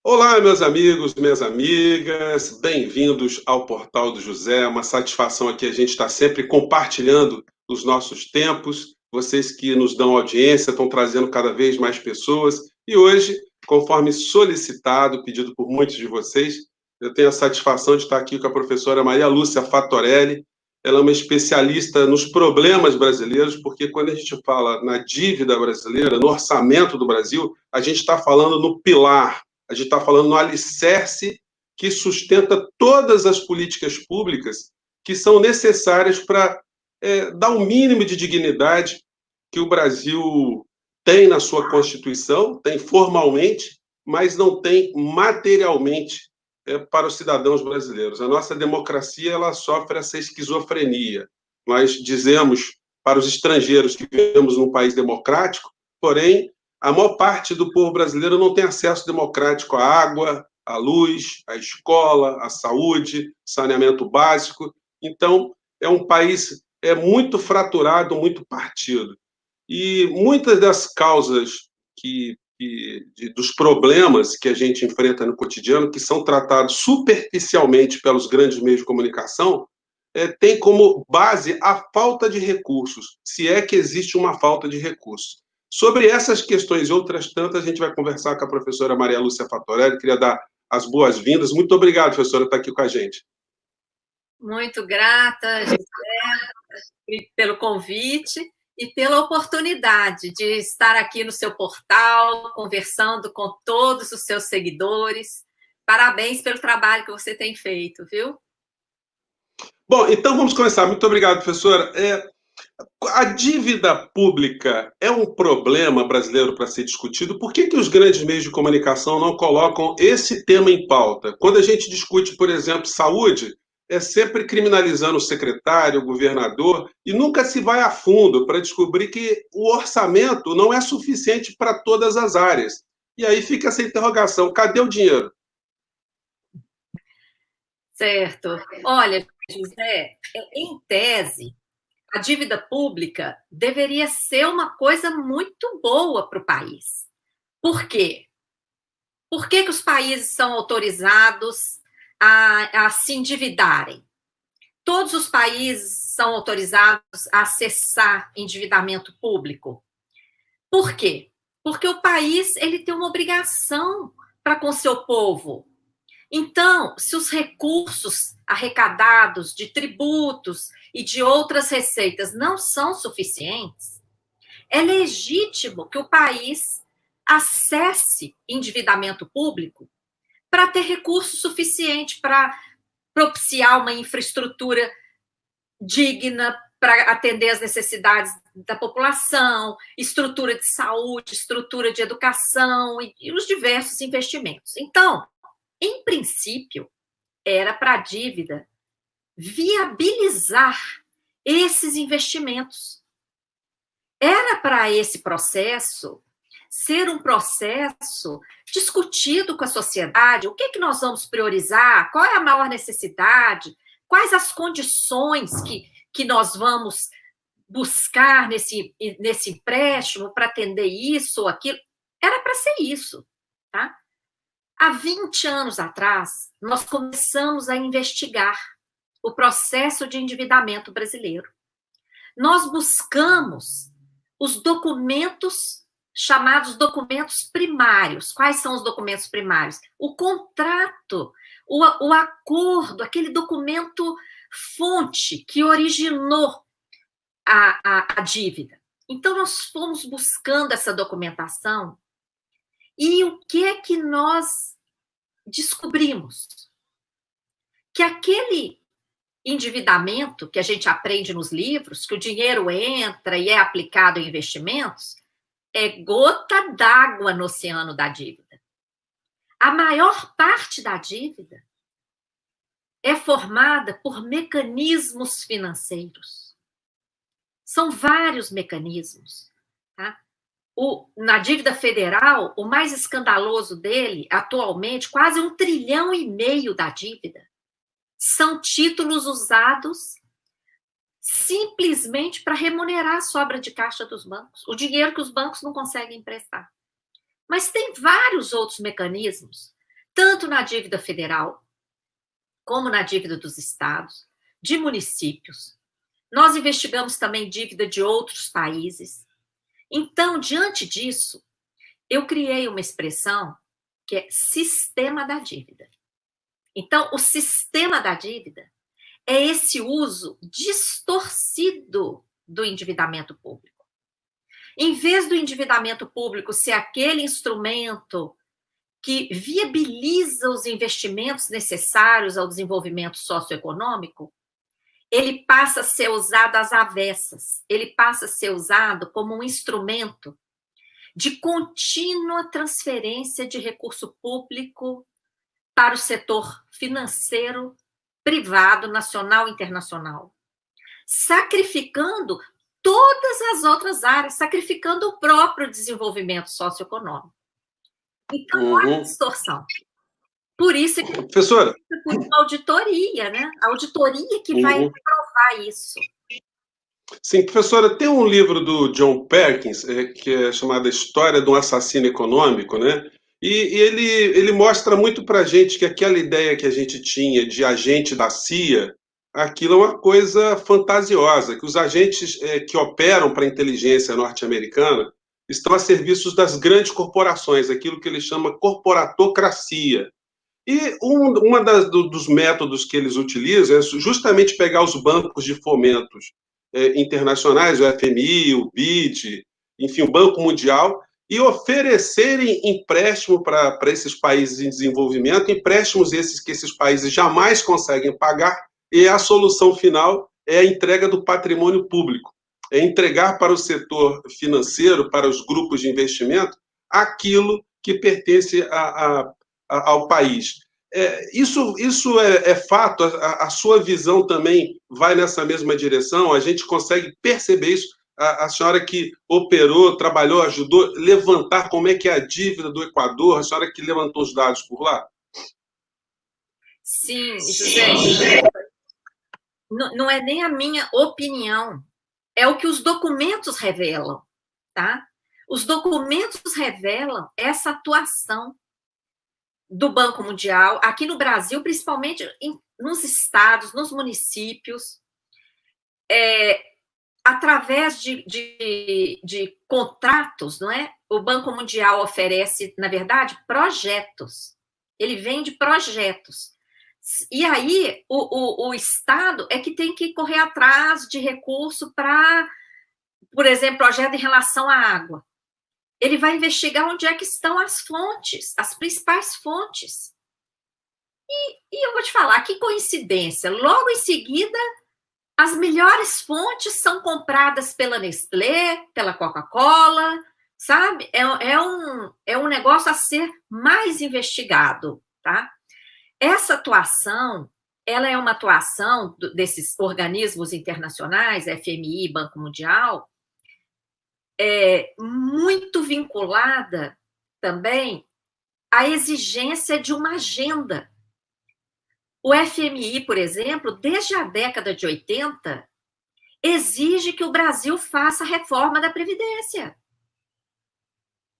Olá, meus amigos, minhas amigas, bem-vindos ao Portal do José. É uma satisfação aqui a gente estar sempre compartilhando os nossos tempos. Vocês que nos dão audiência estão trazendo cada vez mais pessoas. E hoje, conforme solicitado, pedido por muitos de vocês, eu tenho a satisfação de estar aqui com a professora Maria Lúcia Fatorelli. Ela é uma especialista nos problemas brasileiros, porque quando a gente fala na dívida brasileira, no orçamento do Brasil, a gente está falando no pilar. A gente está falando no alicerce que sustenta todas as políticas públicas que são necessárias para dar o mínimo de dignidade que o Brasil tem na sua Constituição, tem formalmente, mas não tem materialmente para os cidadãos brasileiros. A nossa democracia ela sofre essa esquizofrenia. Nós dizemos para os estrangeiros que vivemos num país democrático, porém, a maior parte do povo brasileiro não tem acesso democrático à água, à luz, à escola, à saúde, saneamento básico. Então, é um país muito fraturado, muito partido. E muitas das causas dos problemas que a gente enfrenta no cotidiano, que são tratados superficialmente pelos grandes meios de comunicação, tem como base a falta de recursos, se é que existe uma falta de recursos. Sobre essas questões e outras tantas, a gente vai conversar com a professora Maria Lúcia Fatorelli. Queria dar as boas-vindas. Muito obrigado, professora, por estar aqui com a gente. Muito grata, Gisele, pelo convite e pela oportunidade de estar aqui no seu portal, conversando com todos os seus seguidores. Parabéns pelo trabalho que você tem feito, viu? Bom, então vamos começar. Muito obrigado, professora. A dívida pública é um problema brasileiro para ser discutido? Por que os grandes meios de comunicação não colocam esse tema em pauta? Quando a gente discute, por exemplo, saúde, é sempre criminalizando o secretário, o governador, e nunca se vai a fundo para descobrir que o orçamento não é suficiente para todas as áreas. E aí fica essa interrogação: cadê o dinheiro? Certo. Olha, José, em tese, a dívida pública deveria ser uma coisa muito boa para o país. Por quê? Por que os países são autorizados a se endividarem? Todos os países são autorizados a acessar endividamento público. Por quê? Porque o país ele tem uma obrigação para com seu povo. Então, se os recursos arrecadados de tributos e de outras receitas não são suficientes, é legítimo que o país acesse endividamento público para ter recurso suficiente para propiciar uma infraestrutura digna para atender as necessidades da população, estrutura de saúde, estrutura de educação e os diversos investimentos. Então, em princípio, era para a dívida viabilizar esses investimentos. Era para esse processo ser um processo discutido com a sociedade, o que nós vamos priorizar, qual é a maior necessidade, quais as condições que nós vamos buscar nesse empréstimo para atender isso ou aquilo. Era para ser isso, tá? Há 20 anos atrás, nós começamos a investigar o processo de endividamento brasileiro. Nós buscamos os documentos chamados documentos primários. Quais são os documentos primários? O contrato, o acordo, aquele documento fonte que originou a dívida. Então, nós fomos buscando essa documentação e o que é que nós descobrimos? Que aquele endividamento que a gente aprende nos livros, que o dinheiro entra e é aplicado em investimentos, é gota d'água no oceano da dívida. A maior parte da dívida é formada por mecanismos financeiros. São vários mecanismos. Tá? Na dívida federal, o mais escandaloso dele, atualmente, quase 1,5 trilhão da dívida, são títulos usados simplesmente para remunerar a sobra de caixa dos bancos, o dinheiro que os bancos não conseguem emprestar. Mas tem vários outros mecanismos tanto na dívida federal, como na dívida dos estados, de municípios. Nós investigamos também dívida de outros países. Então, diante disso, eu criei uma expressão que é sistema da dívida. Então, o sistema da dívida é esse uso distorcido do endividamento público. Em vez do endividamento público ser aquele instrumento que viabiliza os investimentos necessários ao desenvolvimento socioeconômico, ele passa a ser usado às avessas, ele passa a ser usado como um instrumento de contínua transferência de recurso público para o setor financeiro, privado, nacional e internacional, sacrificando todas as outras áreas, sacrificando o próprio desenvolvimento socioeconômico. Então, não há distorção. Por isso é que professora, por uma auditoria, né? A auditoria que vai provar isso. Sim, professora, tem um livro do John Perkins, que é chamado História de um Assassino Econômico, né? E ele mostra muito para a gente que aquela ideia que a gente tinha de agente da CIA, aquilo é uma coisa fantasiosa, que os agentes que operam para a inteligência norte-americana estão a serviço das grandes corporações, aquilo que ele chama corporatocracia. E dos métodos que eles utilizam é justamente pegar os bancos de fomentos internacionais, o FMI, o BID, enfim, o Banco Mundial, e oferecerem empréstimo para esses países em desenvolvimento, empréstimos esses que esses países jamais conseguem pagar, e a solução final é a entrega do patrimônio público, é entregar para o setor financeiro, para os grupos de investimento, aquilo que pertence ao país. Isso é fato? A sua visão também vai nessa mesma direção? A gente consegue perceber isso? A senhora que operou, trabalhou, ajudou a levantar como é que é a dívida do Equador, a senhora que levantou os dados por lá? Sim, José. Não é nem a minha opinião, é o que os documentos revelam, tá? Os documentos revelam essa atuação do Banco Mundial, aqui no Brasil, principalmente nos estados, nos municípios, através de contratos, não é? O Banco Mundial oferece, na verdade, projetos. Ele vende projetos. E aí, o Estado é que tem que correr atrás de recurso para, por exemplo, projeto em relação à água. Ele vai investigar onde é que estão as fontes, as principais fontes. E eu vou te falar, que coincidência, logo em seguida, as melhores fontes são compradas pela Nestlé, pela Coca-Cola, sabe? É um negócio a ser mais investigado, tá? Essa atuação, ela é uma atuação desses organismos internacionais, FMI, Banco Mundial, muito vinculada também à exigência de uma agenda. O FMI, por exemplo, desde a década de 80, exige que o Brasil faça a reforma da Previdência.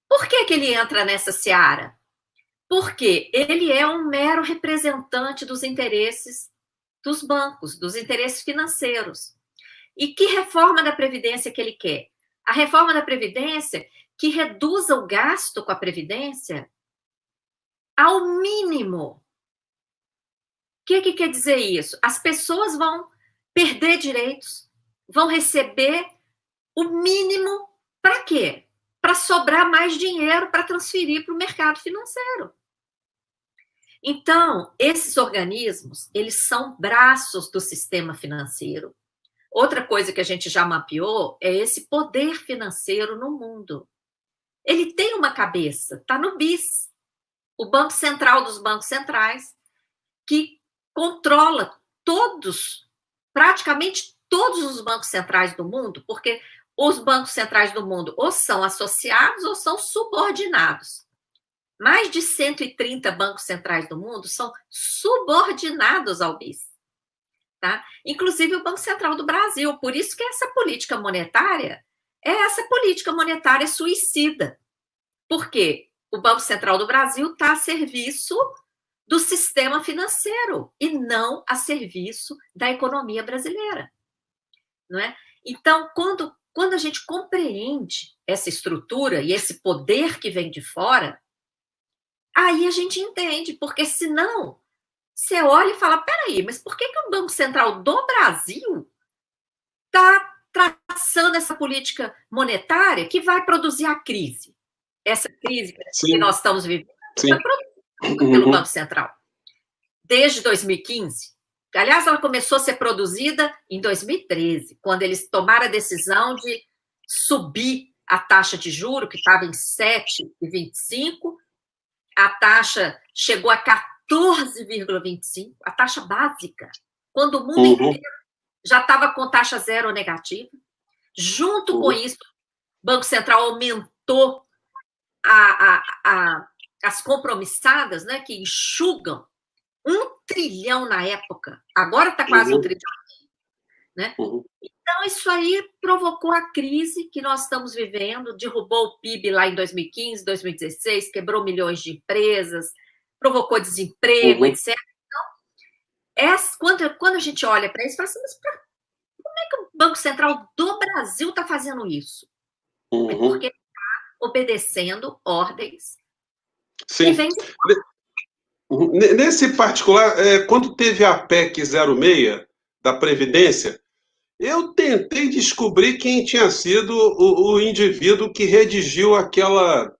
Por que ele entra nessa seara? Porque ele é um mero representante dos interesses dos bancos, dos interesses financeiros. E que reforma da Previdência que ele quer? A reforma da Previdência que reduza o gasto com a Previdência ao mínimo. O que quer dizer isso? As pessoas vão perder direitos, vão receber o mínimo para quê? Para sobrar mais dinheiro para transferir para o mercado financeiro. Então, esses organismos, eles são braços do sistema financeiro. Outra coisa que a gente já mapeou é esse poder financeiro no mundo. Ele tem uma cabeça, está no BIS, o Banco Central dos Bancos Centrais, que controla praticamente todos os bancos centrais do mundo, porque os bancos centrais do mundo ou são associados ou são subordinados. Mais de 130 bancos centrais do mundo são subordinados ao BIS. Tá? Inclusive o Banco Central do Brasil. Por isso que essa política monetária suicida. Por quê? O Banco Central do Brasil está a serviço do sistema financeiro e não a serviço da economia brasileira, não é? Então, quando a gente compreende essa estrutura e esse poder que vem de fora, aí a gente entende, porque senão você olha e fala, peraí, mas por que o Banco Central do Brasil está traçando essa política monetária que vai produzir a crise? Essa crise que nós estamos vivendo foi produzida pelo Banco Central desde 2015. Aliás, ela começou a ser produzida em 2013, quando eles tomaram a decisão de subir a taxa de juros, que estava em 7,25%, a taxa chegou a 14,25%, a taxa básica, quando o mundo inteiro já estava com taxa zero negativa. Junto com isso, o Banco Central aumentou as compromissadas, né, que enxugam 1 trilhão na época, agora está quase 1 trilhão. Né? Então, isso aí provocou a crise que nós estamos vivendo, derrubou o PIB lá em 2015, 2016, quebrou milhões de empresas, provocou desemprego, etc. Então, quando a gente olha para isso, fala assim, mas como é que o Banco Central do Brasil está fazendo isso? É porque está obedecendo ordens que vêm de fora. Nesse particular, quando teve a PEC 06 da Previdência, eu tentei descobrir quem tinha sido o indivíduo que redigiu aquele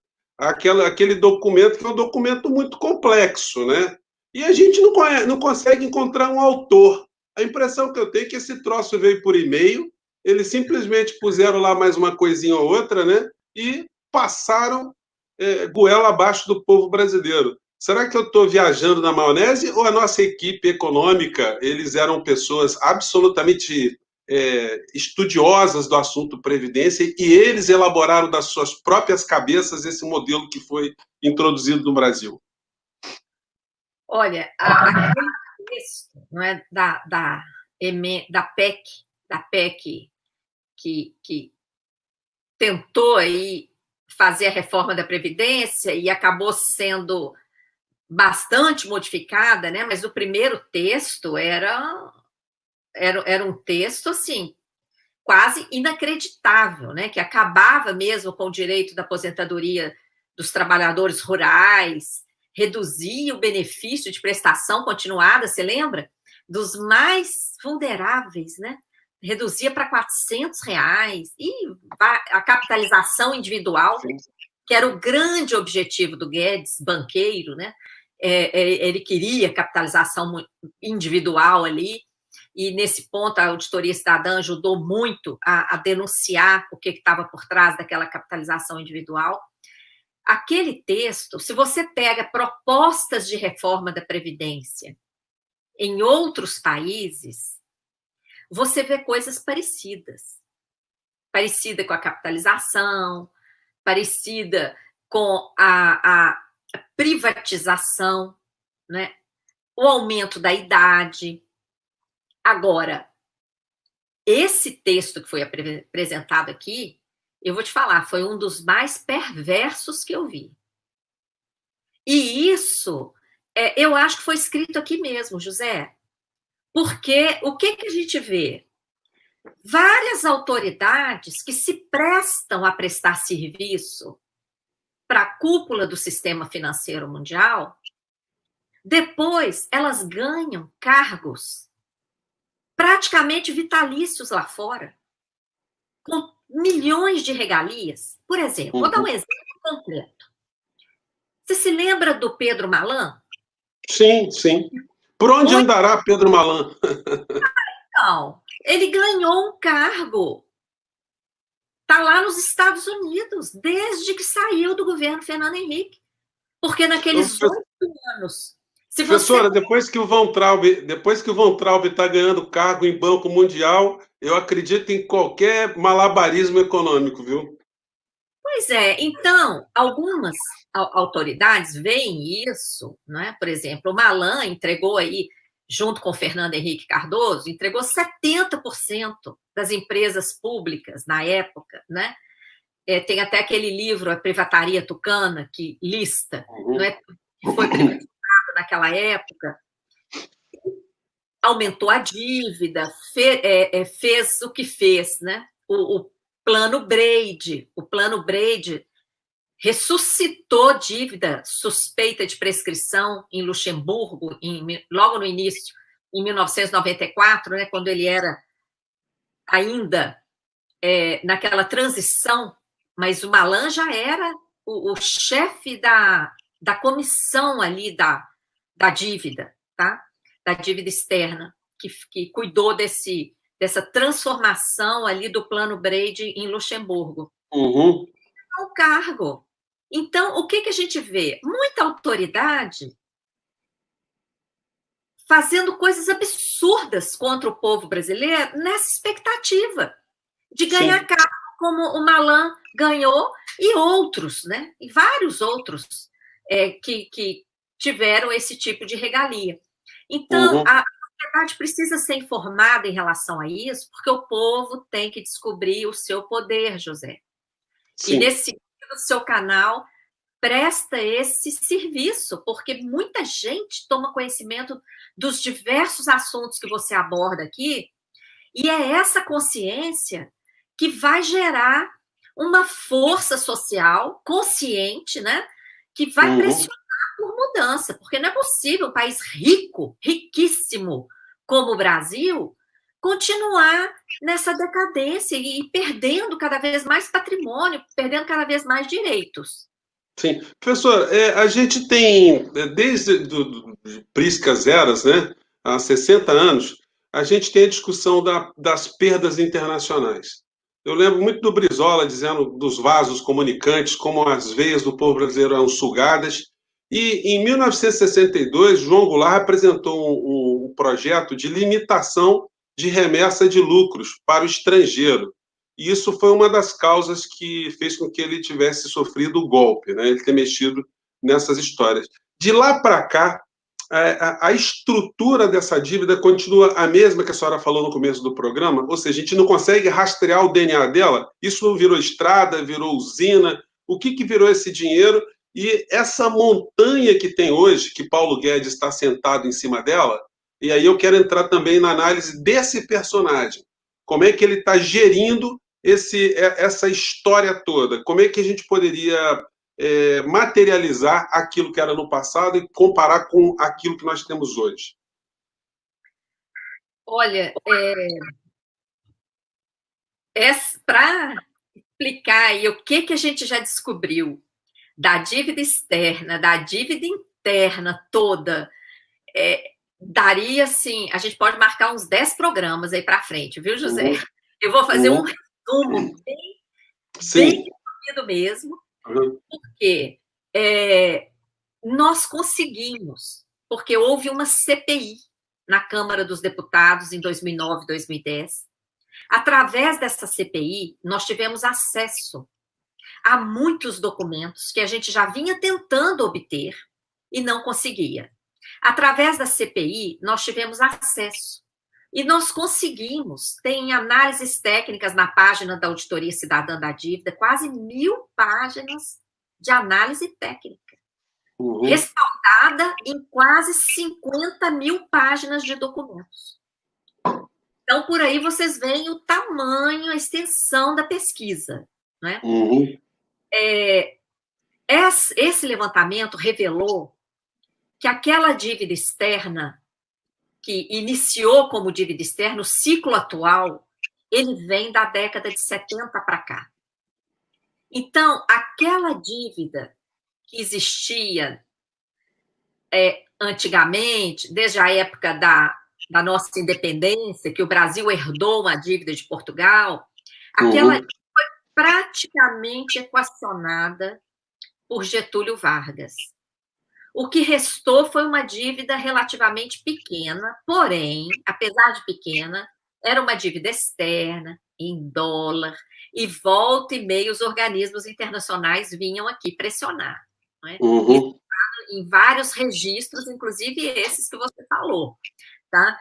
documento, que é um documento muito complexo, né? E a gente não consegue encontrar um autor. A impressão que eu tenho é que esse troço veio por e-mail, eles simplesmente puseram lá mais uma coisinha ou outra, né? E passaram goela abaixo do povo brasileiro. Será que eu estou viajando na maionese ou a nossa equipe econômica, eles eram pessoas absolutamente estudiosas do assunto Previdência e eles elaboraram das suas próprias cabeças esse modelo que foi introduzido no Brasil? Olha, aquele texto, não é, da PEC que tentou aí fazer a reforma da Previdência e acabou sendo bastante modificada, né? Mas o primeiro texto era um texto assim quase inacreditável, né? Que acabava mesmo com o direito da aposentadoria dos trabalhadores rurais, reduzia o benefício de prestação continuada, você lembra? Dos mais vulneráveis, né? Reduzia para R$400 e a capitalização individual, que era o grande objetivo do Guedes, banqueiro, né? Ele queria capitalização individual ali, e nesse ponto a Auditoria Cidadã ajudou muito a denunciar o que estava por trás daquela capitalização individual. Aquele texto, se você pega propostas de reforma da Previdência em outros países, você vê coisas parecidas. Parecida com a capitalização, parecida com a privatização, né? O aumento da idade. Agora, esse texto que foi apresentado aqui, eu vou te falar, foi um dos mais perversos que eu vi. E isso, eu acho que foi escrito aqui mesmo, José. Porque o que a gente vê? Várias autoridades que se prestam a prestar serviço para a cúpula do sistema financeiro mundial, depois elas ganham cargos praticamente vitalícios lá fora, com milhões de regalias. Por exemplo, vou dar um exemplo concreto. Você se lembra do Pedro Malan? Sim, sim. Por onde andará Pedro Malan? Então, ele ganhou um cargo. Está lá nos Estados Unidos, desde que saiu do governo Fernando Henrique. Porque naqueles 8 anos... Professora, depois que o Von Traub está ganhando cargo em Banco Mundial, eu acredito em qualquer malabarismo econômico, viu? Pois é, então, algumas autoridades veem isso, não é? Por exemplo, o Malan entregou aí, junto com o Fernando Henrique Cardoso, entregou 70% das empresas públicas na época, né? Tem até aquele livro, A Privataria Tucana, que lista, não é? Que foi privatizado naquela época, aumentou a dívida, fez o que fez, né? O Plano Brady. O Plano Brady ressuscitou dívida suspeita de prescrição em Luxemburgo, logo no início, em 1994, né, quando ele era ainda naquela transição, mas o Malan já era o chefe da comissão ali da dívida, tá? Da dívida externa, que cuidou dessa transformação ali do Plano Brady em Luxemburgo. Uhum. O cargo. Então, o que a gente vê? Muita autoridade fazendo coisas absurdas contra o povo brasileiro nessa expectativa de ganhar Sim. cargo, como o Malan ganhou, e outros, né? E vários outros que tiveram esse tipo de regalia. Então, Uhum. a sociedade precisa ser informada em relação a isso, porque o povo tem que descobrir o seu poder, José. Sim. E nesse sentido, o seu canal presta esse serviço, porque muita gente toma conhecimento dos diversos assuntos que você aborda aqui, e é essa consciência que vai gerar uma força social consciente, né, que vai pressionar por mudança, porque não é possível um país rico, riquíssimo, como o Brasil, continuar nessa decadência e perdendo cada vez mais patrimônio, perdendo cada vez mais direitos. Sim. Professor, a gente tem, desde Priscas Eras, né, há 60 anos, a gente tem a discussão das perdas internacionais. Eu lembro muito do Brizola dizendo dos vasos comunicantes, como as veias do povo brasileiro eram sugadas. E em 1962, João Goulart apresentou um projeto de limitação de remessa de lucros para o estrangeiro. E isso foi uma das causas que fez com que ele tivesse sofrido o golpe, né? Ele ter mexido nessas histórias. De lá para cá, a estrutura dessa dívida continua a mesma que a senhora falou no começo do programa, ou seja, a gente não consegue rastrear o DNA dela, isso virou estrada, virou usina, o que virou esse dinheiro? E essa montanha que tem hoje, que Paulo Guedes está sentado em cima dela, e aí eu quero entrar também na análise desse personagem. Como é que ele está gerindo essa história toda? Como é que a gente poderia materializar aquilo que era no passado e comparar com aquilo que nós temos hoje? Olha, para explicar aí o que a gente já descobriu da dívida externa, da dívida interna toda, daria, assim, a gente pode marcar uns 10 programas aí para frente, viu, José? Uhum. Eu vou fazer um resumo bem resumido mesmo, porque nós conseguimos, porque houve uma CPI na Câmara dos Deputados em 2009, 2010. Através dessa CPI, nós tivemos acesso a muitos documentos que a gente já vinha tentando obter e não conseguia. Através da CPI, nós tivemos acesso e nós conseguimos, tem análises técnicas na página da Auditoria Cidadã da Dívida, quase 1.000 páginas de análise técnica, respaldada em quase 50.000 páginas de documentos. Então, por aí vocês veem o tamanho, a extensão da pesquisa, né? Esse levantamento revelou que aquela dívida externa, que iniciou como dívida externa, o ciclo atual, ele vem da década de 70 para cá. Então, aquela dívida que existia antigamente, desde a época da nossa independência, que o Brasil herdou uma dívida de Portugal, aquela dívida foi praticamente equacionada por Getúlio Vargas. O que restou foi uma dívida relativamente pequena, porém, apesar de pequena, era uma dívida externa, em dólar, e volta e meia os organismos internacionais vinham aqui pressionar. Não é? Em vários registros, inclusive esses que você falou. Tá?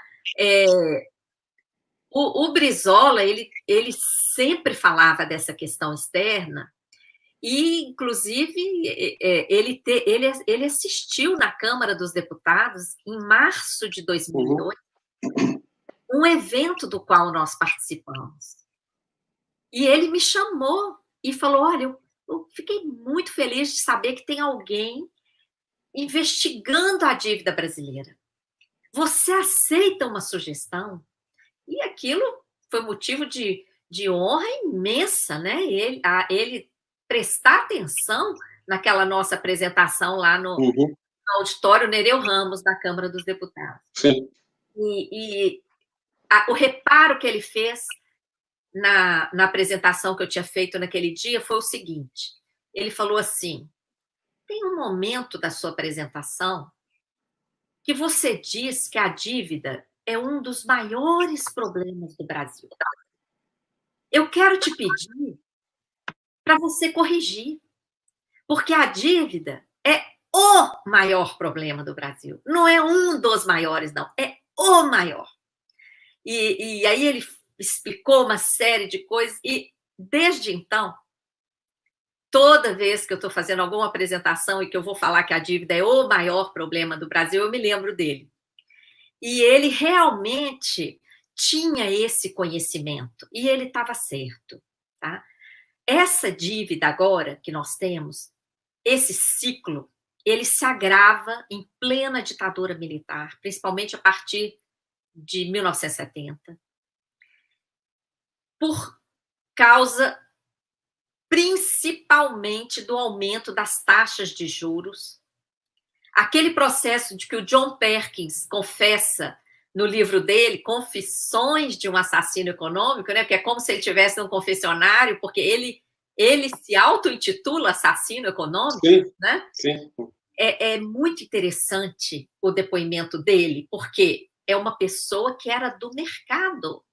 O Brizola, ele sempre falava dessa questão externa, E, inclusive, ele assistiu na Câmara dos Deputados, em março de 2002, um evento do qual nós participamos. E ele me chamou e falou, olha, eu fiquei muito feliz de saber que tem alguém investigando a dívida brasileira. Você aceita uma sugestão? E aquilo foi motivo de honra imensa, né? Ele prestar atenção naquela nossa apresentação lá no auditório Nereu Ramos, da Câmara dos Deputados. Sim. O reparo que ele fez na apresentação que eu tinha feito naquele dia foi o seguinte, ele falou assim, tem um momento da sua apresentação que você diz que a dívida é um dos maiores problemas do Brasil. Eu quero te pedir para você corrigir, porque a dívida é o maior problema do Brasil. Não é um dos maiores, não. É o maior. E aí ele explicou uma série de coisas e, desde então, toda vez que eu estou fazendo alguma apresentação e que eu vou falar que a dívida é o maior problema do Brasil, eu me lembro dele. E ele realmente tinha esse conhecimento, e ele estava certo. Tá? Essa dívida agora que nós temos, esse ciclo, ele se agrava em plena ditadura militar, principalmente a partir de 1970, por causa principalmente do aumento das taxas de juros. Aquele processo de que o John Perkins confessa no livro dele, Confissões de um Assassino Econômico, né? Que é como se ele estivesse num confessionário, porque ele se auto-intitula assassino econômico, sim, né? Sim. É muito interessante o depoimento dele, porque é uma pessoa que era do mercado.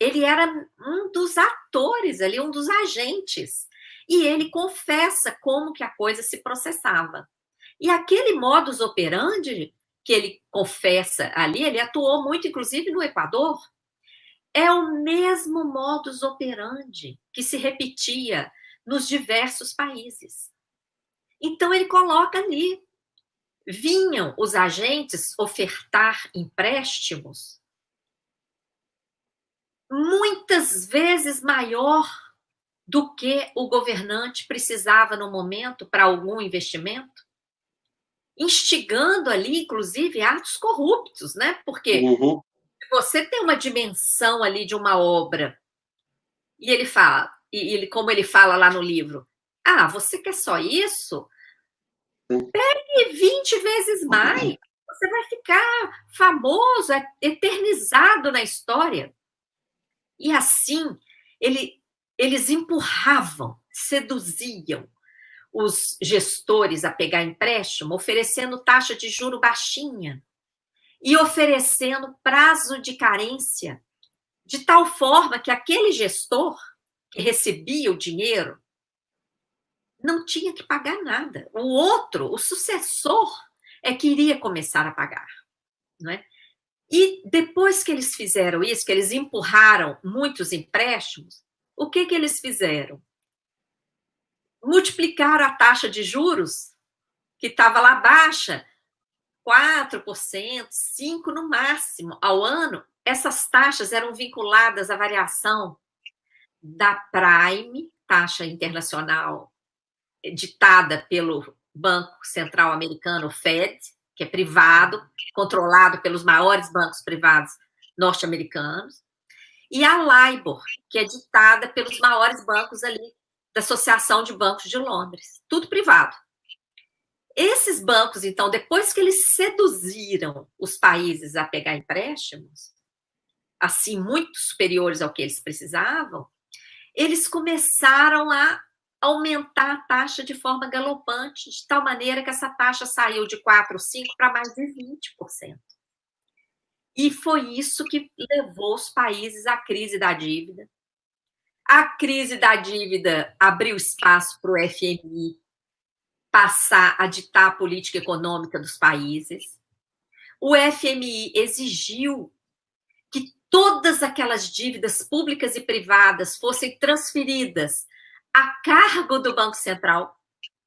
Ele era um dos atores ali, um dos agentes. E ele confessa como que a coisa se processava. E aquele modus operandi que ele confessa ali, ele atuou muito, inclusive, no Equador, é o mesmo modus operandi que se repetia nos diversos países. Então, ele coloca ali. Vinham os agentes ofertar empréstimos muitas vezes maior do que o governante precisava no momento para algum investimento, instigando ali, inclusive, atos corruptos, né? Porque você tem uma dimensão ali de uma obra, e ele fala, como ele fala lá no livro, você quer só isso? Pegue 20 vezes mais, você vai ficar famoso, eternizado na história. E assim, eles empurravam, seduziam os gestores a pegar empréstimo, oferecendo taxa de juro baixinha e oferecendo prazo de carência, de tal forma que aquele gestor que recebia o dinheiro não tinha que pagar nada. O outro, o sucessor, é que iria começar a pagar, não é? E depois que eles fizeram isso, que eles empurraram muitos empréstimos, o que eles fizeram? Multiplicaram a taxa de juros, que estava lá baixa, 4%, 5% no máximo ao ano. Essas taxas eram vinculadas à variação da Prime, taxa internacional ditada pelo Banco Central Americano, Fed, que é privado, controlado pelos maiores bancos privados norte-americanos, e a LIBOR, que é ditada pelos maiores bancos ali da Associação de Bancos de Londres, tudo privado. Esses bancos, então, depois que eles seduziram os países a pegar empréstimos, assim, muito superiores ao que eles precisavam, eles começaram a aumentar a taxa de forma galopante, de tal maneira que essa taxa saiu de 4%, 5% para mais de 20%. E foi isso que levou os países à crise da dívida. A crise da dívida abriu espaço para o FMI passar a ditar a política econômica dos países. O FMI exigiu que todas aquelas dívidas públicas e privadas fossem transferidas a cargo do Banco Central.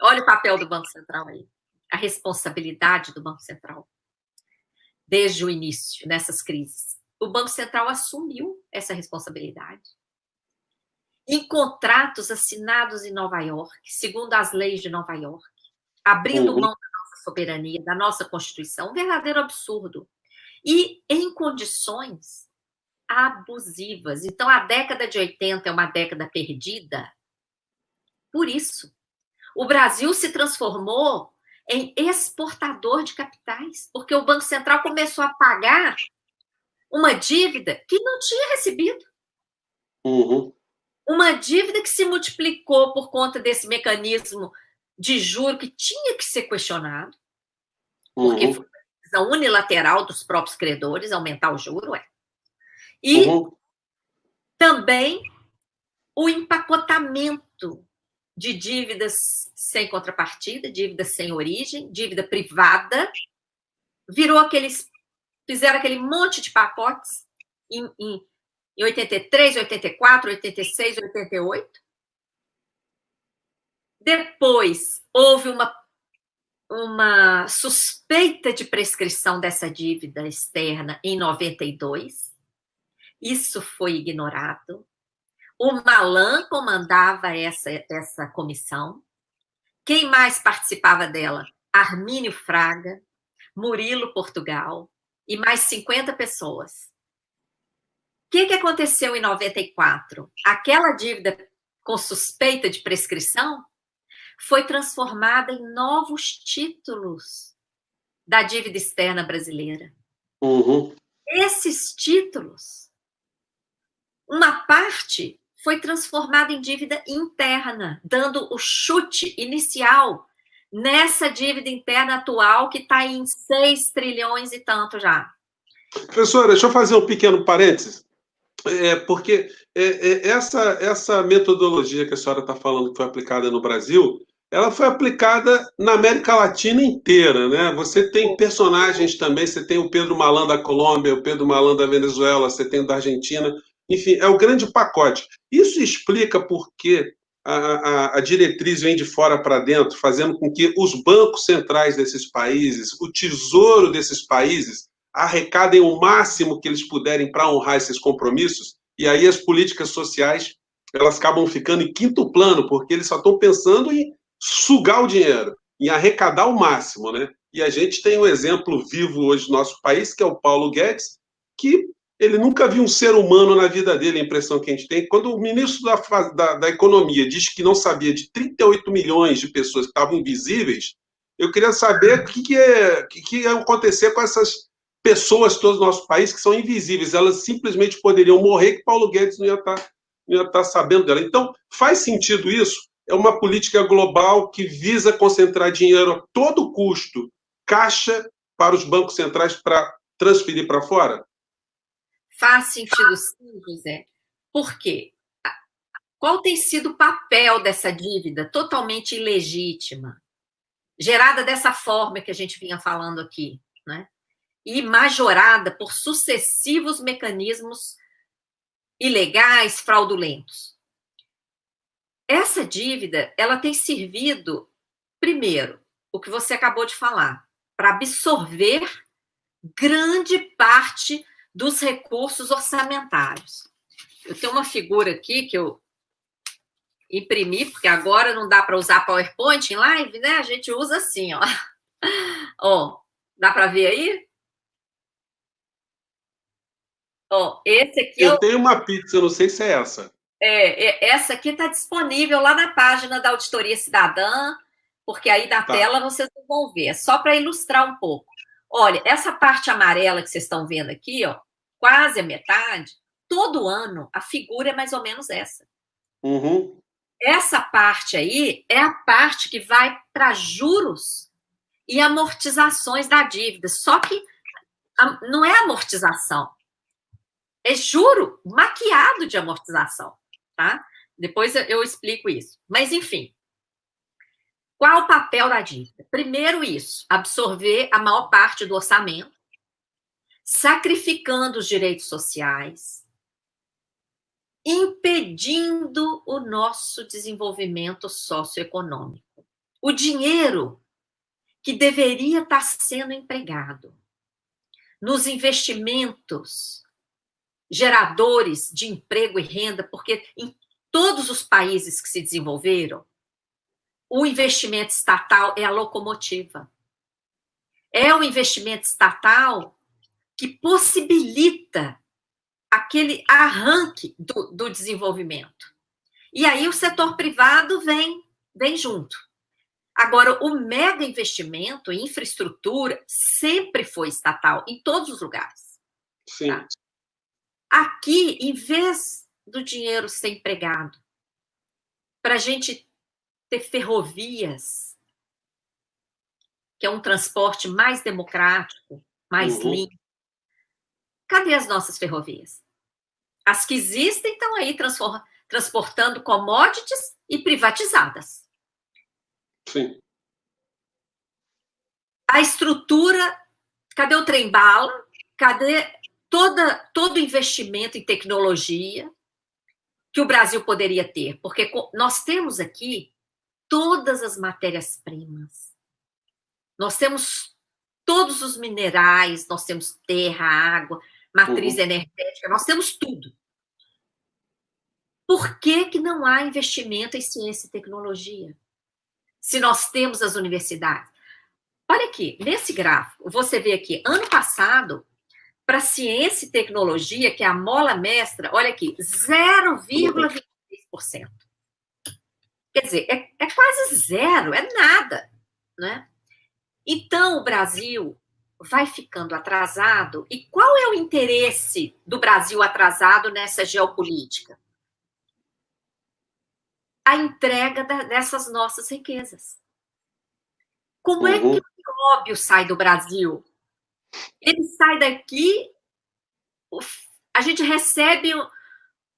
Olha o papel do Banco Central aí, a responsabilidade do Banco Central, desde o início, nessas crises. O Banco Central assumiu essa responsabilidade. Em contratos assinados em Nova York, segundo as leis de Nova York, abrindo mão da nossa soberania, da nossa Constituição, um verdadeiro absurdo. E em condições abusivas. Então, a década de 80 é uma década perdida por isso. O Brasil se transformou em exportador de capitais, porque o Banco Central começou a pagar uma dívida que não tinha recebido. Uma dívida que se multiplicou por conta desse mecanismo de juro que tinha que ser questionado, porque foi uma decisão unilateral dos próprios credores aumentar o juro. E também o empacotamento de dívidas sem contrapartida, dívida sem origem, dívida privada, fizeram aquele monte de pacotes em 83, 84, 86, 88. Depois, houve uma suspeita de prescrição dessa dívida externa em 92. Isso foi ignorado. O Malan comandava essa comissão. Quem mais participava dela? Armínio Fraga, Murilo Portugal e mais 50 pessoas. O que aconteceu em 94? Aquela dívida com suspeita de prescrição foi transformada em novos títulos da dívida externa brasileira. Esses títulos, uma parte foi transformada em dívida interna, dando o chute inicial nessa dívida interna atual que está em 6 trilhões e tanto já. Professora, deixa eu fazer um pequeno parênteses, porque essa metodologia que a senhora está falando que foi aplicada no Brasil, ela foi aplicada na América Latina inteira, né? Você tem personagens também, você tem o Pedro Malan da Colômbia, o Pedro Malan da Venezuela, você tem o da Argentina, enfim, é o grande pacote. Isso explica por que a diretriz vem de fora para dentro, fazendo com que os bancos centrais desses países, o tesouro desses países, arrecadem o máximo que eles puderem para honrar esses compromissos, e aí as políticas sociais elas acabam ficando em quinto plano, porque eles só estão pensando em sugar o dinheiro, em arrecadar o máximo, né? E a gente tem um exemplo vivo hoje no nosso país, que é o Paulo Guedes, que ele nunca viu um ser humano na vida dele, a impressão que a gente tem. Quando o ministro da Economia diz que não sabia de 38 milhões de pessoas que estavam invisíveis, eu queria saber o que ia acontecer com essas pessoas todas do nosso país que são invisíveis. Elas simplesmente poderiam morrer que Paulo Guedes não ia estar sabendo dela. Então, faz sentido isso? É uma política global que visa concentrar dinheiro a todo custo, caixa para os bancos centrais para transferir para fora? Faz sentido sim, José. Por quê? Qual tem sido o papel dessa dívida totalmente ilegítima, gerada dessa forma que a gente vinha falando aqui, né? E majorada por sucessivos mecanismos ilegais, fraudulentos. Essa dívida, ela tem servido, primeiro, o que você acabou de falar, para absorver grande parte dos recursos orçamentários. Eu tenho uma figura aqui que eu imprimi, porque agora não dá para usar PowerPoint em live, né? A gente usa assim, ó. Ó, dá para ver aí? Ó, esse aqui eu tenho uma pizza, não sei se é essa. Essa aqui está disponível lá na página da Auditoria Cidadã, porque aí na tela vocês não vão ver. É só para ilustrar um pouco. Olha, essa parte amarela que vocês estão vendo aqui, ó, quase a metade, todo ano a figura é mais ou menos essa. Essa parte aí é a parte que vai para juros e amortizações da dívida. Só que não é amortização, é juro maquiado de amortização, tá? Depois eu explico isso. Mas, enfim, qual o papel da dívida? Primeiro isso, absorver a maior parte do orçamento, sacrificando os direitos sociais, impedindo o nosso desenvolvimento socioeconômico. O dinheiro que deveria estar sendo empregado nos investimentos geradores de emprego e renda, porque em todos os países que se desenvolveram, o investimento estatal é a locomotiva. É o investimento estatal que possibilita aquele arranque do desenvolvimento. E aí o setor privado vem junto. Agora, o mega investimento em infraestrutura sempre foi estatal, em todos os lugares. Sim. Tá? Aqui, em vez do dinheiro ser empregado para a gente ter ferrovias, que é um transporte mais democrático, mais limpo, cadê as nossas ferrovias? As que existem estão aí transportando commodities e privatizadas. Sim. A estrutura, cadê o trem-bala? Cadê todo investimento em tecnologia que o Brasil poderia ter? Porque nós temos aqui todas as matérias-primas. Nós temos todos os minerais, nós temos terra, água, matriz energética, nós temos tudo. Por que não há investimento em ciência e tecnologia? Se nós temos as universidades. Olha aqui, nesse gráfico, você vê aqui, ano passado, para ciência e tecnologia, que é a mola mestra, olha aqui, 0,23%. Quer dizer, é quase zero, é nada, né? Então, o Brasil vai ficando atrasado. E qual é o interesse do Brasil atrasado nessa geopolítica? A entrega dessas nossas riquezas. Como é que o nióbio sai do Brasil? Ele sai daqui, a gente recebe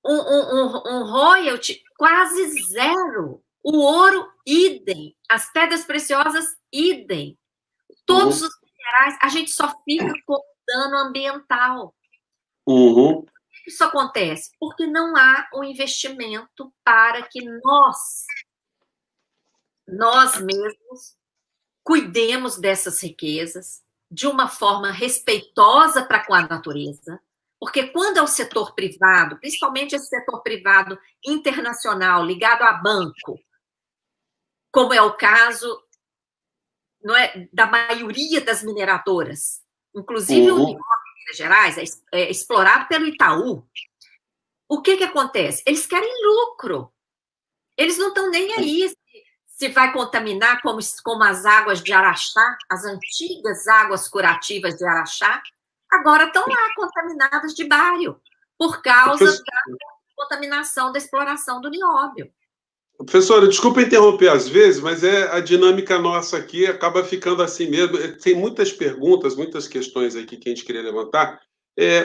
um royalty quase zero. O ouro, idem. As pedras preciosas, idem. Todos os minerais, a gente só fica com dano ambiental. Por que isso acontece? Porque não há um investimento para que nós mesmos, cuidemos dessas riquezas de uma forma respeitosa para com a natureza, porque quando é o setor privado, principalmente esse setor privado internacional ligado a banco, como é o caso, não é, da maioria das mineradoras, inclusive o nióbio em Minas Gerais é explorado pelo Itaú. O que acontece? Eles querem lucro. Eles não estão nem aí se vai contaminar como as águas de Araxá, as antigas águas curativas de Araxá, agora estão lá contaminadas de bário, por causa da contaminação da exploração do nióbio. Professora, desculpa interromper às vezes, mas a dinâmica nossa aqui acaba ficando assim mesmo. Tem muitas perguntas, muitas questões aqui que a gente queria levantar.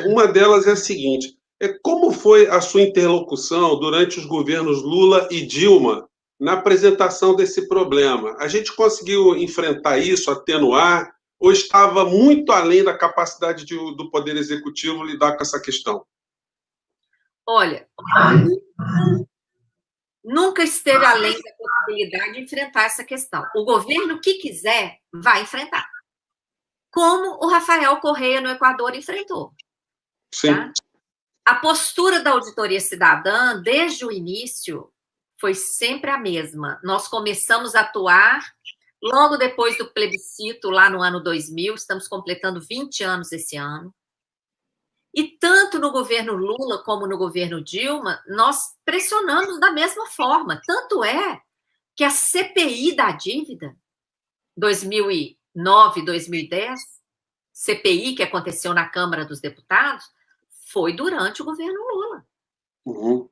Uma delas é a seguinte: como foi a sua interlocução durante os governos Lula e Dilma na apresentação desse problema? A gente conseguiu enfrentar isso, atenuar, ou estava muito além da capacidade do Poder Executivo lidar com essa questão? Olha, nunca esteve além da possibilidade de enfrentar essa questão. O governo que quiser vai enfrentar. Como o Rafael Correa no Equador enfrentou. Sim. Tá? A postura da auditoria cidadã, desde o início, foi sempre a mesma. Nós começamos a atuar logo depois do plebiscito, lá no ano 2000, estamos completando 20 anos esse ano. E tanto no governo Lula como no governo Dilma, nós pressionamos da mesma forma. Tanto é que a CPI da dívida, 2009, 2010, CPI que aconteceu na Câmara dos Deputados, foi durante o governo Lula.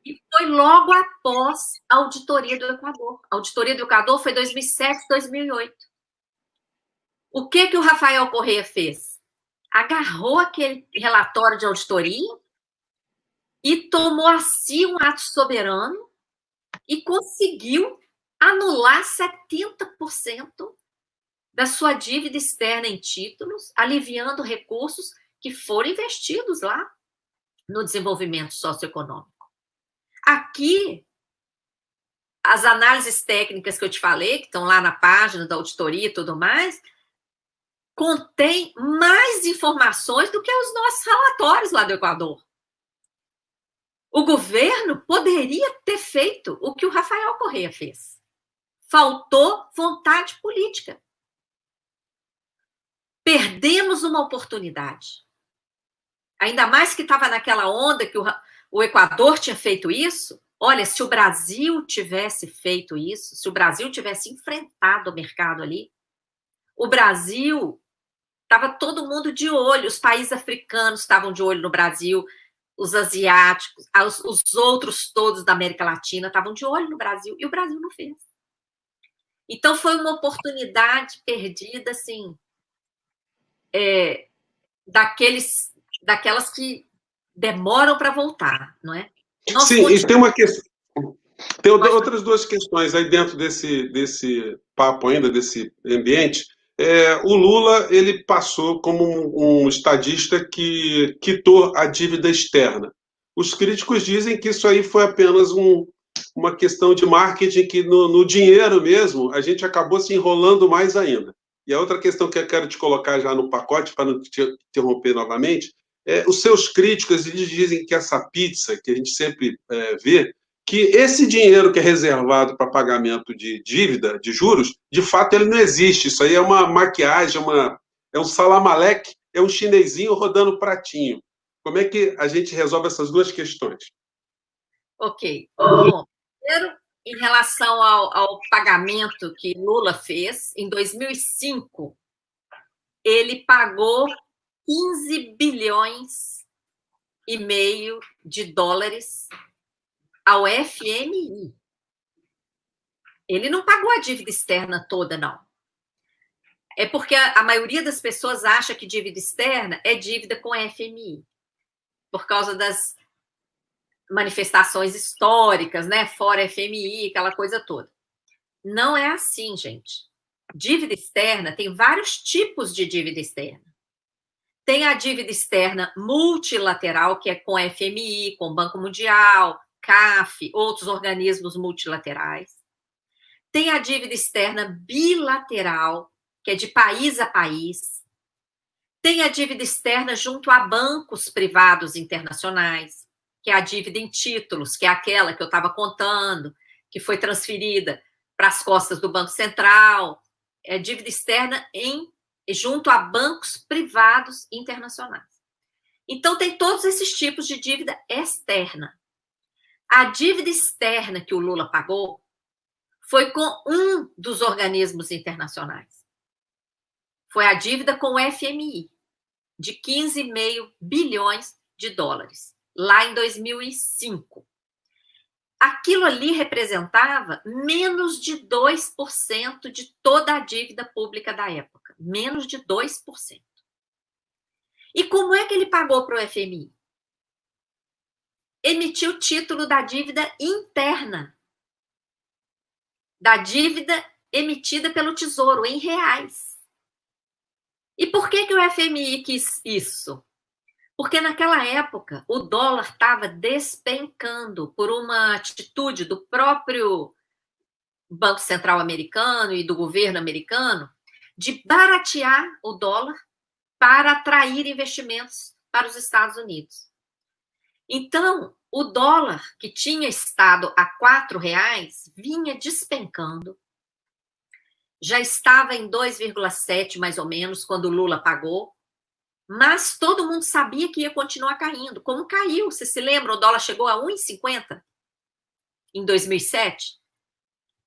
E foi logo após a auditoria do Equador. A auditoria do Equador foi 2007, 2008. O que o Rafael Correa fez? Agarrou aquele relatório de auditoria e tomou a si um ato soberano e conseguiu anular 70% da sua dívida externa em títulos, aliviando recursos que foram investidos lá no desenvolvimento socioeconômico. Aqui, as análises técnicas que eu te falei, que estão lá na página da auditoria e tudo mais, contém mais informações do que os nossos relatórios lá do Equador. O governo poderia ter feito o que o Rafael Correa fez. Faltou vontade política. Perdemos uma oportunidade. Ainda mais que estava naquela onda que o Equador tinha feito isso. Olha, se o Brasil tivesse feito isso, se o Brasil tivesse enfrentado o mercado ali, o Brasil, estava todo mundo de olho, os países africanos estavam de olho no Brasil, os asiáticos, os outros todos da América Latina estavam de olho no Brasil, e o Brasil não fez. Então, foi uma oportunidade perdida, assim, daquelas que demoram para voltar, não é? Sim, e tem uma questão. Tem outras duas questões aí dentro desse papo ainda, desse ambiente. O Lula, ele passou como um estadista que quitou a dívida externa. Os críticos dizem que isso aí foi apenas uma questão de marketing, que no dinheiro mesmo a gente acabou se enrolando mais ainda. E a outra questão que eu quero te colocar já no pacote, para não te interromper novamente, os seus críticos, eles dizem que essa pizza que a gente sempre vê, que esse dinheiro que é reservado para pagamento de dívida, de juros, de fato ele não existe. Isso aí é uma maquiagem, é um salamaleque, é um chinesinho rodando pratinho. Como é que a gente resolve essas duas questões? Ok. Bom, primeiro, em relação ao pagamento que Lula fez, em 2005, ele pagou 15 bilhões e meio de dólares ao FMI. Ele não pagou a dívida externa toda, não. É porque a maioria das pessoas acha que dívida externa é dívida com a FMI, por causa das manifestações históricas, né? Fora FMI, aquela coisa toda. Não é assim, gente. Dívida externa, tem vários tipos de dívida externa. Tem a dívida externa multilateral, que é com a FMI, com o Banco Mundial, CAF, outros organismos multilaterais. Tem a dívida externa bilateral, que é de país a país. Tem a dívida externa junto a bancos privados internacionais, que é a dívida em títulos, que é aquela que eu estava contando, que foi transferida para as costas do Banco Central. É dívida externa junto a bancos privados internacionais. Então, tem todos esses tipos de dívida externa. A dívida externa que o Lula pagou foi com um dos organismos internacionais. Foi a dívida com o FMI, de 15,5 bilhões de dólares, lá em 2005. Aquilo ali representava menos de 2% de toda a dívida pública da época. Menos de 2%. E como é que ele pagou para o FMI? Emitiu título da dívida interna. Da dívida emitida pelo Tesouro, em reais. E por que o FMI quis isso? Porque naquela época o dólar estava despencando por uma atitude do próprio Banco Central americano e do governo americano de baratear o dólar para atrair investimentos para os Estados Unidos. Então, o dólar, que tinha estado a R$ 4,00, vinha despencando. Já estava em 2,7 mais ou menos quando o Lula pagou. Mas todo mundo sabia que ia continuar caindo. Como caiu? Você se lembra? O dólar chegou a 1,50 em 2007,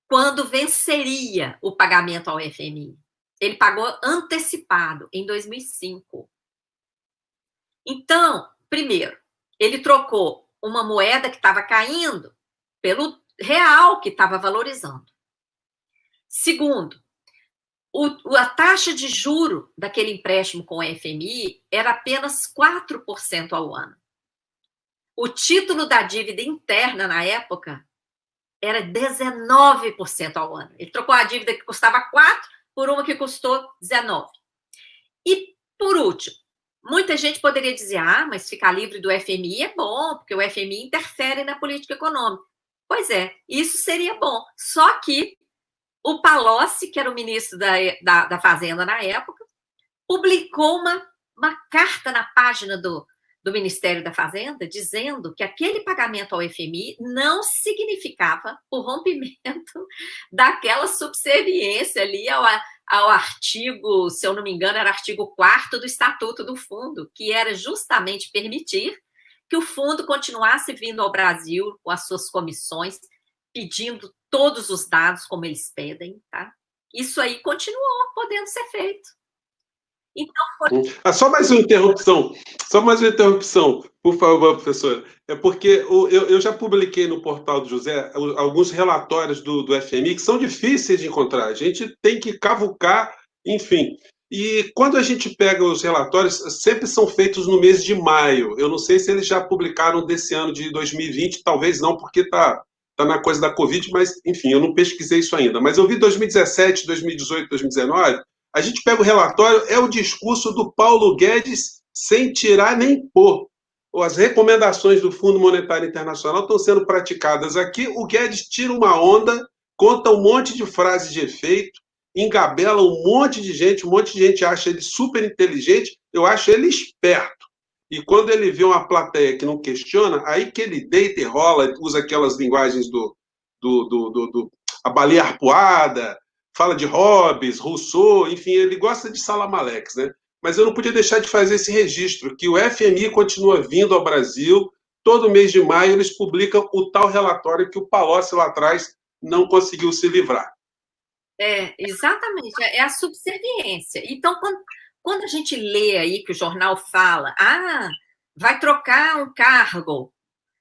quando venceria o pagamento ao FMI. Ele pagou antecipado em 2005. Então, primeiro, ele trocou uma moeda que estava caindo pelo real, que estava valorizando. Segundo, a taxa de juro daquele empréstimo com a FMI era apenas 4% ao ano. O título da dívida interna, na época, era 19% ao ano. Ele trocou a dívida que custava 4 por uma que custou 19. E, por último, Muita gente poderia dizer, mas ficar livre do FMI é bom, porque o FMI interfere na política econômica. Pois é, isso seria bom. Só que o Palocci, que era o ministro da Fazenda na época, publicou uma carta na página do Ministério da Fazenda dizendo que aquele pagamento ao FMI não significava o rompimento daquela subserviência ali ao artigo, se eu não me engano, era artigo 4º do Estatuto do Fundo, que era justamente permitir que o fundo continuasse vindo ao Brasil com as suas comissões, pedindo todos os dados como eles pedem, tá? Isso aí continuou podendo ser feito. Então, só mais uma interrupção, por favor, professora. É porque eu já publiquei no portal do José alguns relatórios do FMI que são difíceis de encontrar. A gente tem que cavucar, enfim. E quando a gente pega os relatórios, sempre são feitos no mês de maio. Eu não sei se eles já publicaram desse ano de 2020, talvez não, porque está na coisa da Covid, mas, enfim, eu não pesquisei isso ainda. Mas eu vi 2017, 2018, 2019... A gente pega o relatório, é o discurso do Paulo Guedes sem tirar nem pôr. As recomendações do Fundo Monetário Internacional estão sendo praticadas aqui. O Guedes tira uma onda, conta um monte de frases de efeito, engabela um monte de gente acha ele super inteligente, eu acho ele esperto. E quando ele vê uma plateia que não questiona, aí que ele deita e rola, usa aquelas linguagens a baleia arpoada, fala de Hobbes, Rousseau, enfim, ele gosta de Salamalex, né? Mas eu não podia deixar de fazer esse registro, que o FMI continua vindo ao Brasil, todo mês de maio eles publicam o tal relatório que o Palocci lá atrás não conseguiu se livrar. Exatamente, é a subserviência. Então, quando a gente lê aí que o jornal fala, vai trocar um cargo,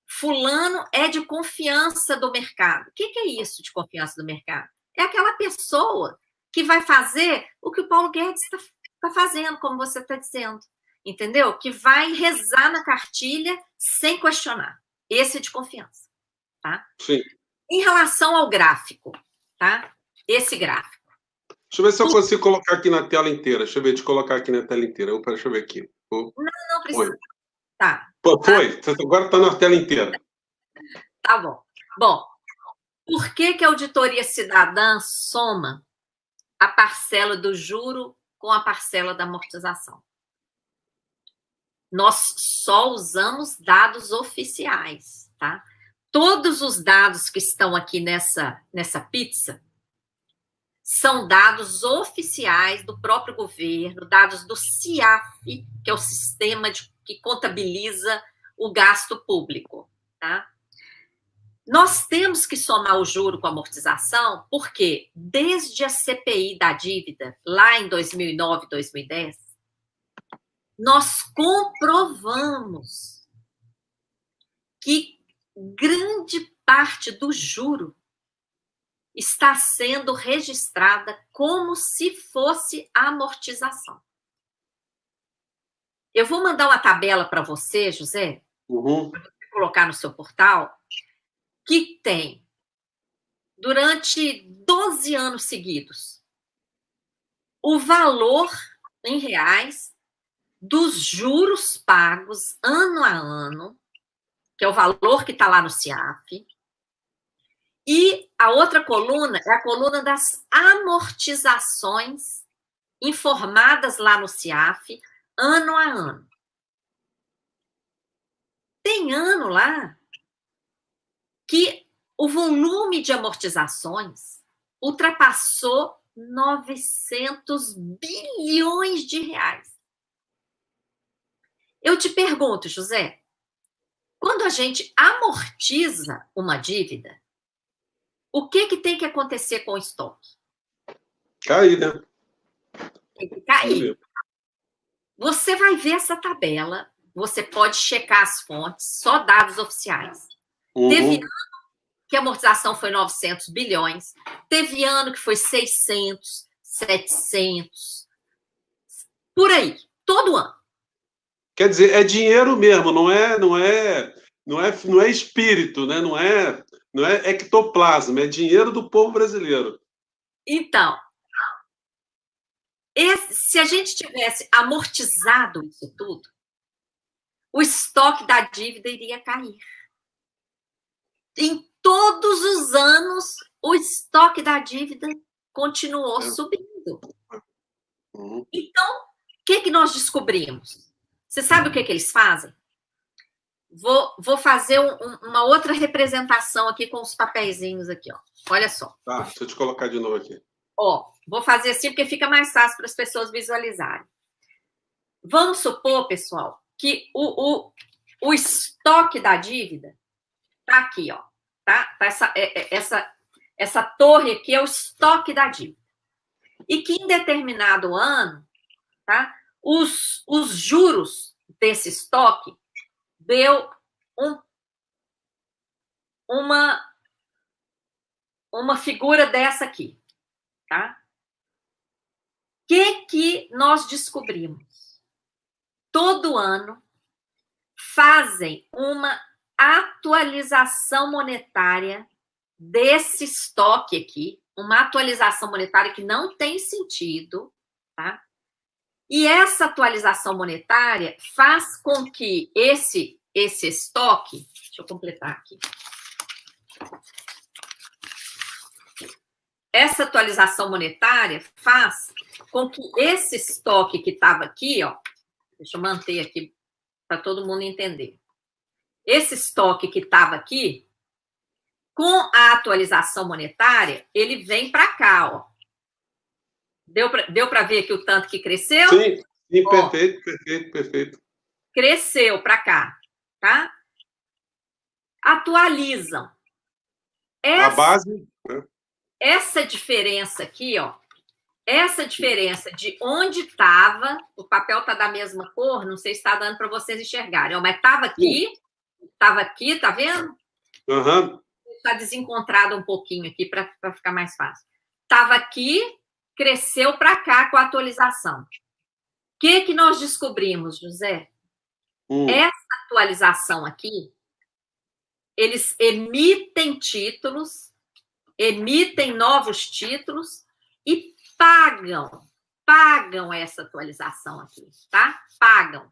fulano é de confiança do mercado. O que é isso de confiança do mercado? É aquela pessoa que vai fazer o que o Paulo Guedes está fazendo, como você está dizendo, entendeu? Que vai rezar na cartilha sem questionar. Esse é de confiança, tá? Sim. Em relação ao gráfico, tá? Esse gráfico. Deixa eu ver se eu consigo colocar aqui na tela inteira. Deixa eu colocar aqui na tela inteira. Deixa eu ver aqui. Não precisa. Tá. Foi? Agora está na tela inteira. Tá bom. Bom, por que a auditoria cidadã soma a parcela do juro com a parcela da amortização? Nós só usamos dados oficiais, tá? Todos os dados que estão aqui nessa pizza são dados oficiais do próprio governo, dados do CIAF, que é o sistema que contabiliza o gasto público, tá? Nós temos que somar o juro com a amortização, porque desde a CPI da dívida, lá em 2009, 2010, nós comprovamos que grande parte do juro está sendo registrada como se fosse amortização. Eu vou mandar uma tabela para você, José, para você colocar no seu portal, que tem, durante 12 anos seguidos, o valor em reais dos juros pagos ano a ano, que é o valor que está lá no CIAF, e a outra coluna é a coluna das amortizações informadas lá no CIAF, ano a ano. Tem ano lá que o volume de amortizações ultrapassou 900 bilhões de reais. Eu te pergunto, José, quando a gente amortiza uma dívida, o que tem que acontecer com o estoque? Cair, né? Tem que cair. Você vai ver essa tabela, você pode checar as fontes, só dados oficiais. Teve ano que a amortização foi 900 bilhões, teve ano que foi 600, 700, por aí, todo ano. Quer dizer, é dinheiro mesmo, não é espírito, né? Não é ectoplasma, é dinheiro do povo brasileiro. Então, se a gente tivesse amortizado isso tudo, o estoque da dívida iria cair. Em todos os anos, o estoque da dívida continuou subindo. Então, o que nós descobrimos? Você sabe o que eles fazem? Vou fazer uma outra representação aqui com os papeizinhos aqui, ó. Olha só. Tá, deixa eu te colocar de novo aqui. Ó, vou fazer assim porque fica mais fácil para as pessoas visualizarem. Vamos supor, pessoal, que o estoque da dívida tá aqui, ó. Tá essa torre aqui é o estoque da dívida. E que em determinado ano, tá? Os juros desse estoque deu uma figura dessa aqui, tá? O que nós descobrimos? Todo ano fazem uma atualização monetária desse estoque aqui, uma atualização monetária que não tem sentido, tá? E essa atualização monetária faz com que esse estoque, deixa eu completar aqui. Essa atualização monetária faz com que esse estoque que estava aqui, ó, deixa eu manter aqui para todo mundo entender. Esse estoque que estava aqui, com a atualização monetária, ele vem para cá, ó. Deu para ver aqui o tanto que cresceu? Sim, ó, perfeito. Cresceu para cá, tá? Atualizam. A base... Essa diferença aqui, ó, essa diferença de onde estava, o papel está da mesma cor, não sei se está dando para vocês enxergarem, ó, mas estava aqui, tá vendo? Uhum. Está desencontrado um pouquinho aqui para ficar mais fácil. Estava aqui, cresceu para cá com a atualização. O que nós descobrimos, José? Essa atualização aqui, eles emitem títulos, emitem novos títulos e pagam essa atualização aqui, tá? Pagam.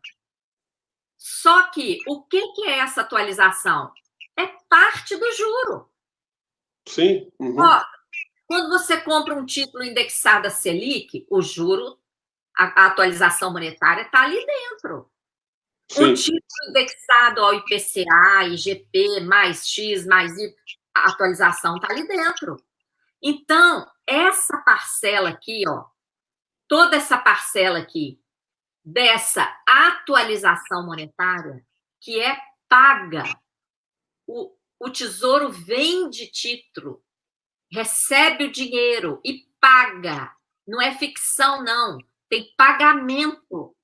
Só que o que é essa atualização? É parte do juro. Sim. Uhum. Ó, quando você compra um título indexado a Selic, o juro, a atualização monetária está ali dentro. Sim. Um título indexado ao IPCA, IGP, mais X, mais Y, a atualização está ali dentro. Então, essa parcela aqui, ó, toda essa parcela aqui, dessa atualização monetária, que é paga, o Tesouro vende título, recebe o dinheiro e paga. Não é ficção, não. Tem pagamento.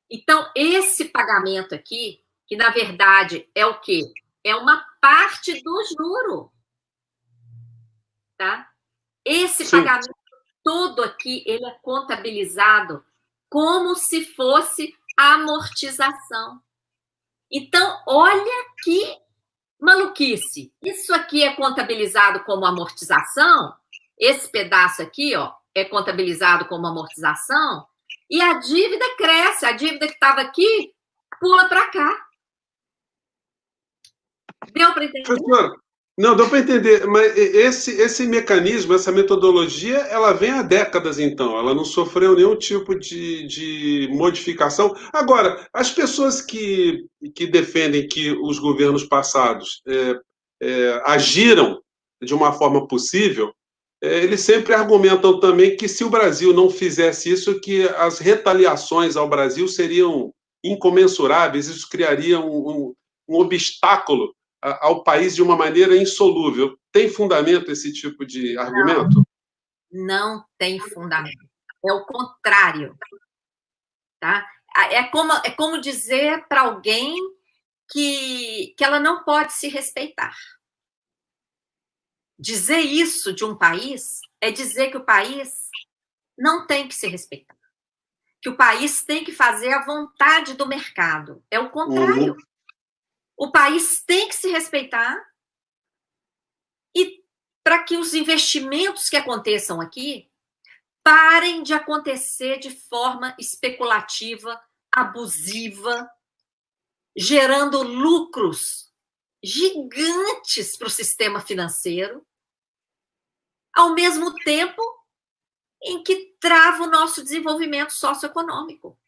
Então, esse pagamento aqui, que na verdade é o quê? É uma parte do juro. Tá? Esse Sim. pagamento todo aqui, ele é contabilizado como se fosse amortização. Então, olha que maluquice. Isso aqui é contabilizado como amortização, esse pedaço aqui, ó, é contabilizado como amortização, e a dívida cresce, a dívida que estava aqui pula para cá. Deu para entender? Professora, não, deu para entender, mas esse mecanismo, essa metodologia, ela vem há décadas, então, ela não sofreu nenhum tipo de modificação. Agora, as pessoas que defendem que os governos passados agiram de uma forma possível, eles sempre argumentam também que se o Brasil não fizesse isso, que as retaliações ao Brasil seriam incomensuráveis, isso criaria um obstáculo ao país de uma maneira insolúvel. Tem fundamento esse tipo de argumento? Não tem fundamento. É o contrário. Tá? É como dizer para alguém que ela não pode se respeitar. Dizer isso de um país é dizer que o país não tem que se respeitar. Que o país tem que fazer a vontade do mercado. É o contrário. Uhum. O país tem que se respeitar e para que os investimentos que aconteçam aqui parem de acontecer de forma especulativa, abusiva, gerando lucros gigantes para o sistema financeiro, ao mesmo tempo em que trava o nosso desenvolvimento socioeconômico.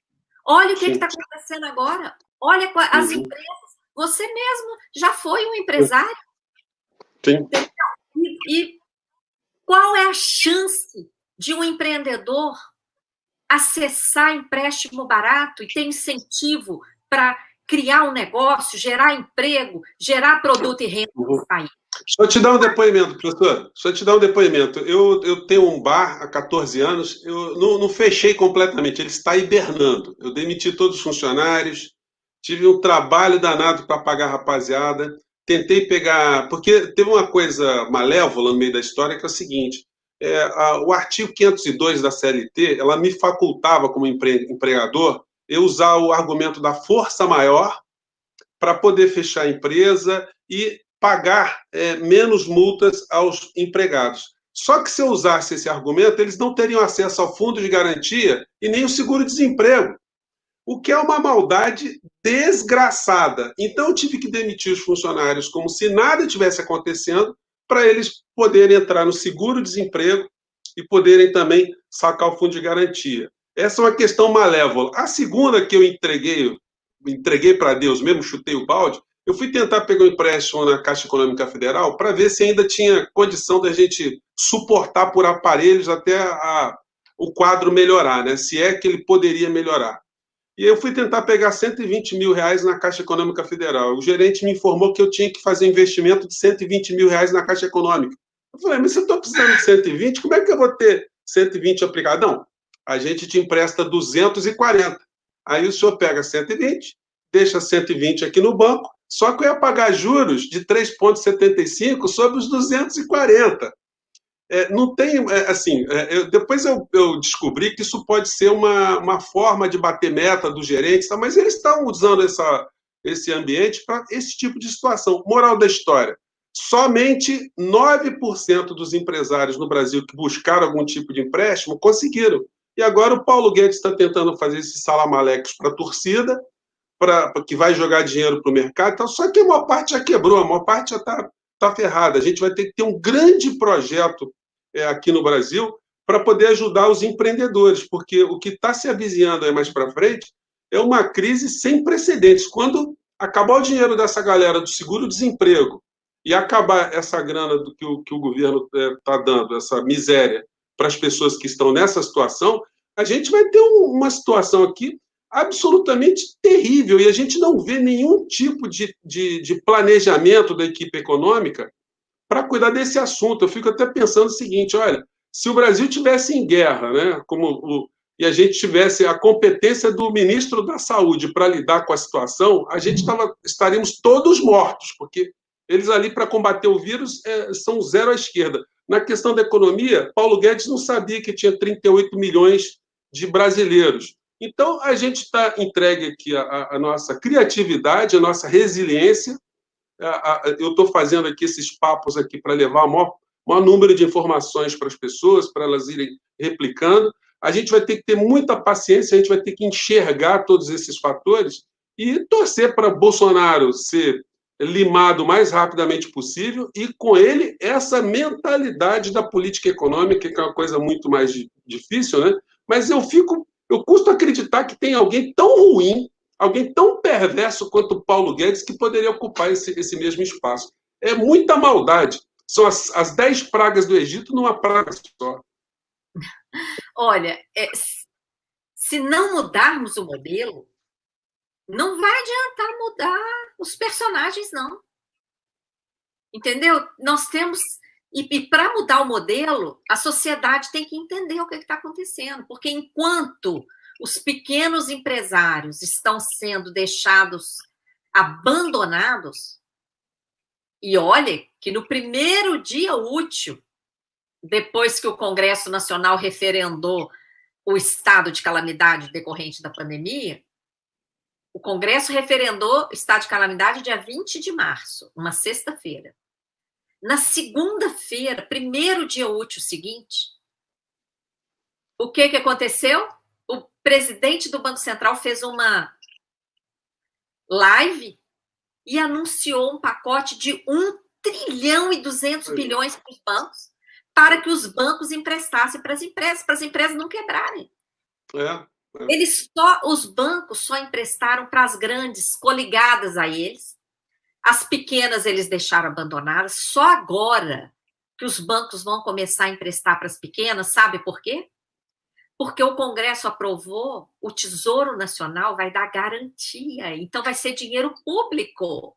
Olha o que está acontecendo agora. Olha as empresas. Você mesmo já foi um empresário. Sim. E qual é a chance de um empreendedor acessar empréstimo barato e ter incentivo para criar um negócio, gerar emprego, gerar produto e renda no país? Deixa eu te dar um depoimento, professor. Deixa eu te dar um depoimento. Eu tenho um bar há 14 anos, eu não fechei completamente, ele está hibernando. Eu demiti todos os funcionários, tive um trabalho danado para pagar a rapaziada, tentei pegar... Porque teve uma coisa malévola no meio da história, que é o seguinte, o artigo 502 da CLT, ela me facultava, como empregador, eu usar o argumento da força maior para poder fechar a empresa e pagar menos multas aos empregados. Só que se eu usasse esse argumento, eles não teriam acesso ao fundo de garantia e nem o seguro-desemprego, o que é uma maldade desgraçada. Então eu tive que demitir os funcionários como se nada tivesse acontecendo para eles poderem entrar no seguro-desemprego e poderem também sacar o fundo de garantia. Essa é uma questão malévola. A segunda que eu entreguei para Deus mesmo, chutei o balde, eu fui tentar pegar um empréstimo na Caixa Econômica Federal para ver se ainda tinha condição da gente suportar por aparelhos até o quadro melhorar, né? Se é que ele poderia melhorar. E eu fui tentar pegar R$120 mil na Caixa Econômica Federal. O gerente me informou que eu tinha que fazer investimento de R$120 mil na Caixa Econômica. Eu falei, mas se eu estou precisando de 120, como é que eu vou ter 120 aplicado? Não, a gente te empresta 240. Aí o senhor pega 120, deixa 120 aqui no banco, só que eu ia pagar juros de 3,75 sobre os 240. Não tem, assim, depois eu descobri que isso pode ser uma forma de bater meta dos gerentes, tá? Mas eles estão usando esse ambiente para esse tipo de situação. Moral da história, somente 9% dos empresários no Brasil que buscaram algum tipo de empréstimo conseguiram. E agora o Paulo Guedes está tentando fazer esses salamalecos para a torcida, que vai jogar dinheiro para o mercado, então, só que a maior parte já quebrou, a maior parte já está ferrada. A gente vai ter que ter um grande projeto aqui no Brasil para poder ajudar os empreendedores, porque o que está se avizinhando aí mais para frente é uma crise sem precedentes. Quando acabar o dinheiro dessa galera do seguro-desemprego e acabar essa grana que o governo está dando, essa miséria para as pessoas que estão nessa situação, a gente vai ter uma situação aqui absolutamente terrível, e a gente não vê nenhum tipo de planejamento da equipe econômica para cuidar desse assunto. Eu fico até pensando o seguinte, olha, se o Brasil tivesse em guerra, né, e a gente tivesse a competência do ministro da Saúde para lidar com a situação, estaríamos todos mortos, porque eles ali, para combater o vírus, são zero à esquerda. Na questão da economia, Paulo Guedes não sabia que tinha 38 milhões de brasileiros. Então, a gente está entregue aqui a nossa criatividade, a nossa resiliência. Eu estou fazendo aqui esses papos aqui para levar o maior número de informações para as pessoas, para elas irem replicando. A gente vai ter que ter muita paciência, a gente vai ter que enxergar todos esses fatores e torcer para Bolsonaro ser limado o mais rapidamente possível e, com ele, essa mentalidade da política econômica, que é uma coisa muito mais difícil, né? Mas eu custo acreditar que tem alguém tão ruim, alguém tão perverso quanto o Paulo Guedes que poderia ocupar esse mesmo espaço. É muita maldade. São as 10 pragas do Egito numa praga só. Olha, se não mudarmos o modelo, não vai adiantar mudar os personagens, não. Entendeu? Nós temos... E para mudar o modelo, a sociedade tem que entender o que está acontecendo, porque enquanto os pequenos empresários estão sendo deixados abandonados, e olha que no primeiro dia útil, depois que o Congresso Nacional referendou o estado de calamidade decorrente da pandemia, o Congresso referendou estado de calamidade dia 20 de março, uma sexta-feira. Na segunda-feira, primeiro dia útil seguinte, O que aconteceu? O presidente do Banco Central fez uma live e anunciou um pacote de 1,2 trilhão para os bancos, para que os bancos emprestassem para as empresas não quebrarem. Os bancos só emprestaram para as grandes, coligadas a eles. As pequenas eles deixaram abandonadas. Só agora que os bancos vão começar a emprestar para as pequenas, sabe por quê? Porque o Congresso aprovou, o Tesouro Nacional vai dar garantia, então vai ser dinheiro público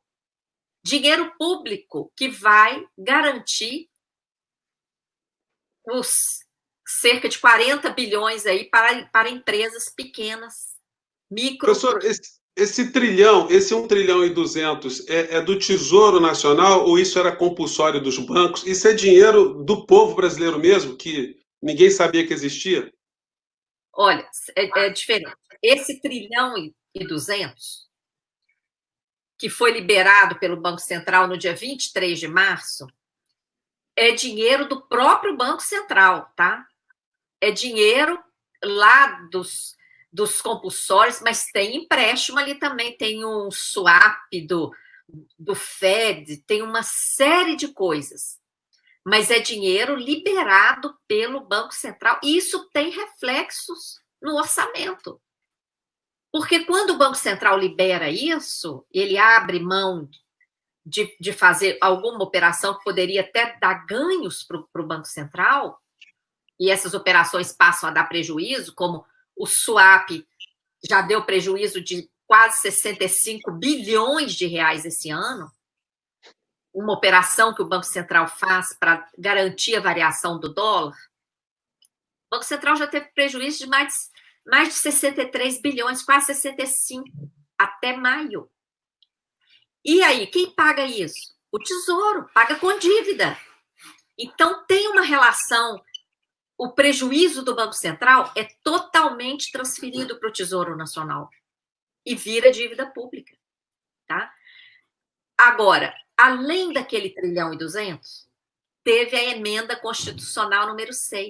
que vai garantir os cerca de 40 bilhões aí para empresas pequenas, micro. Professor, esse trilhão, esse 1,2 trilhão é do Tesouro Nacional ou isso era compulsório dos bancos? Isso é dinheiro do povo brasileiro mesmo, que ninguém sabia que existia? Olha, é diferente. Esse 1,2 trilhão, que foi liberado pelo Banco Central no dia 23 de março, é dinheiro do próprio Banco Central, tá? É dinheiro lá dos compulsórios, mas tem empréstimo ali também, tem um swap do Fed, tem uma série de coisas. Mas é dinheiro liberado pelo Banco Central, e isso tem reflexos no orçamento. Porque quando o Banco Central libera isso, ele abre mão de fazer alguma operação que poderia até dar ganhos para o Banco Central, e essas operações passam a dar prejuízo, como o swap já deu prejuízo de quase 65 bilhões de reais esse ano, uma operação que o Banco Central faz para garantir a variação do dólar. O Banco Central já teve prejuízo de mais de 63 bilhões, quase 65, até maio. E aí, quem paga isso? O Tesouro, paga com dívida. Então, tem uma relação. O prejuízo do Banco Central é totalmente transferido para o Tesouro Nacional e vira dívida pública, tá? Agora, além daquele 1,2 trilhão, teve a emenda constitucional número 6,